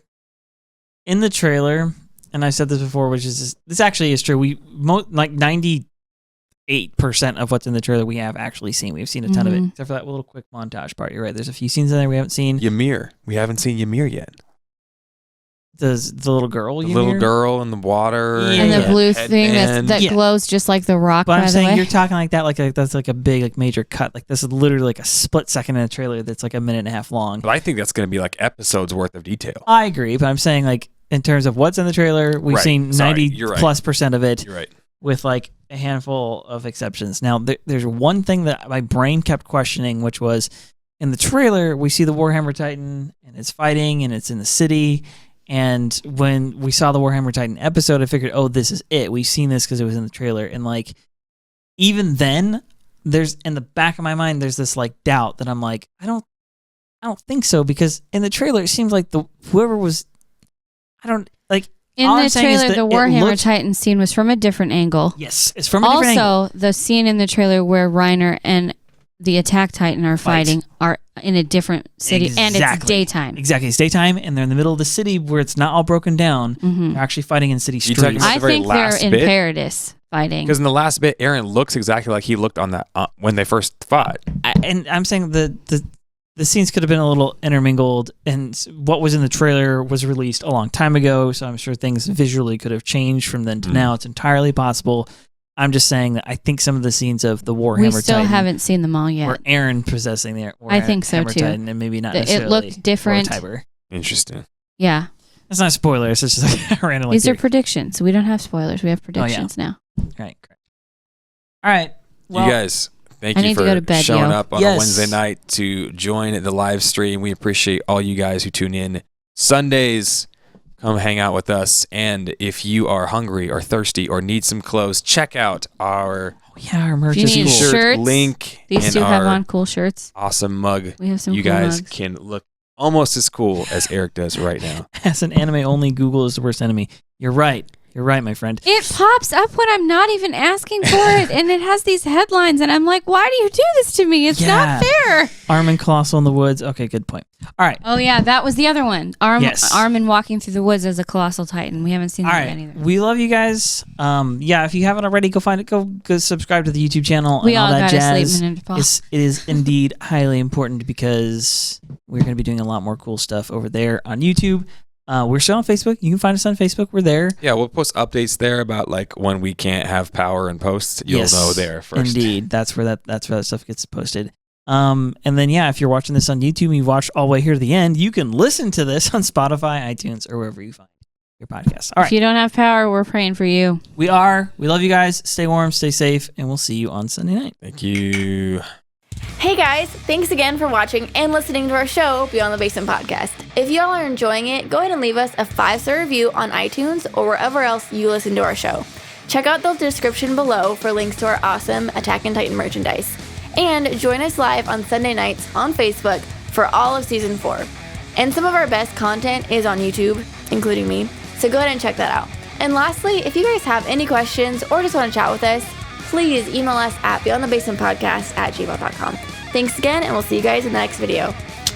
In the trailer, and I've said this before, which is this actually is true. Like 98% of what's in the trailer we have actually seen. We've seen a ton of it, except for that little quick montage part. You're right. There's a few scenes in there we haven't seen. Ymir. We haven't seen Ymir yet. Does the little girl? The Ymir? little girl in the water. Yeah. And the blue headband. thing that Yeah. glows just like the rock. But by I'm the saying way. you're talking like that, like that's like a big, like major cut. Like this is literally like a split second in a trailer that's like a minute and a half long. But I think that's gonna be like episodes worth of detail. I agree, but I'm saying like in terms of what's in the trailer, we've Right. seen Sorry, 90 you're right. plus % of it. You're right. With like a handful of exceptions. Now, there's one thing that my brain kept questioning, which was in the trailer, we see the Warhammer Titan and it's fighting and it's in the city. And when we saw the Warhammer Titan episode, I figured, oh, this is it. We've seen this because it was in the trailer. And like, even then, there's in the back of my mind, there's this like doubt that I'm like, I don't think so, because in the trailer, it seems like whoever was, I don't like. in all I'm the saying is trailer, that the it Warhammer looked- Titan scene was from a different angle. Yes, it's from a different angle. Also, the scene in the trailer where Reiner and the Attack Titan are fighting are in a different city, and it's Exactly. daytime. Exactly, it's daytime, and they're in the middle of the city where it's not all broken down. Mhm. They're actually fighting in city You talking streets. about I the very think they're last in bit? Paradis fighting. Because in the last bit, Eren looks exactly like he looked on that when they first fought. And I'm saying the scenes could have been a little intermingled, and what was in the trailer was released a long time ago, so I'm sure things visually could have changed from then to now. It's entirely possible. I'm just saying that I think some of the scenes of the Warhammer We still Titan haven't seen them all yet. were Eren possessing the Warhammer I think so, too. Titan, and maybe not It necessarily looked different. Tiber. Interesting. Yeah. It's not spoilers. It's just like random. These are predictions. We don't have spoilers. We have predictions now. Right. Correct. All right. Well, You guys, thank I you need to for go to bed, showing yo. up on Yes. a Wednesday night to join the live stream. We appreciate all you guys who tune in Sundays. come hang out with us. And if you are hungry or thirsty or need some clothes, check out our our merch If is you need cool. shirts, link. These and two have our on cool shirts. awesome mug. We have some You cool guys mugs. can look almost as cool as Eric does right now. As an anime only, Google is the worst enemy. You're right. You're right, my friend. It pops up when I'm not even asking for it, and it has these headlines, and I'm like, why do you do this to me? It's not fair. Armin Colossal in the Woods. Okay, good point. All right. Oh, yeah, that was the other one. Yes. Armin walking through the woods as a colossal titan. We haven't seen All that right. yet either. We love you guys. If you haven't already, go find it. Go subscribe to the YouTube channel We and all all that got jazz. to sleep in Nepal. It is indeed highly important because we're going to be doing a lot more cool stuff over there on YouTube. We're still on Facebook. You can find us on Facebook. We're there. Yeah, we'll post updates there about like when we can't have power and post. You'll Yes, know there first. Indeed, that's where that stuff gets posted. And then if you're watching this on YouTube and you watched all the way here to the end, you can listen to this on Spotify, iTunes, or wherever you find your podcast. All right, If you don't have power, we're praying for you. we love you guys. Stay warm, stay safe, and we'll see you on Sunday night. Thank you. Hey guys, thanks again for watching and listening to our show, Beyond the Basement Podcast. If y'all are enjoying it, go ahead and leave us a 5-star review on iTunes or wherever else you listen to our show. Check out the description below for links to our awesome Attack on Titan merchandise. And join us live on Sunday nights on Facebook for all of Season 4. And some of our best content is on YouTube, including me, so go ahead and check that out. And lastly, if you guys have any questions or just want to chat with us, please email us at beyondthebasementpodcast@gmail.com. Thanks again, and we'll see you guys in the next video.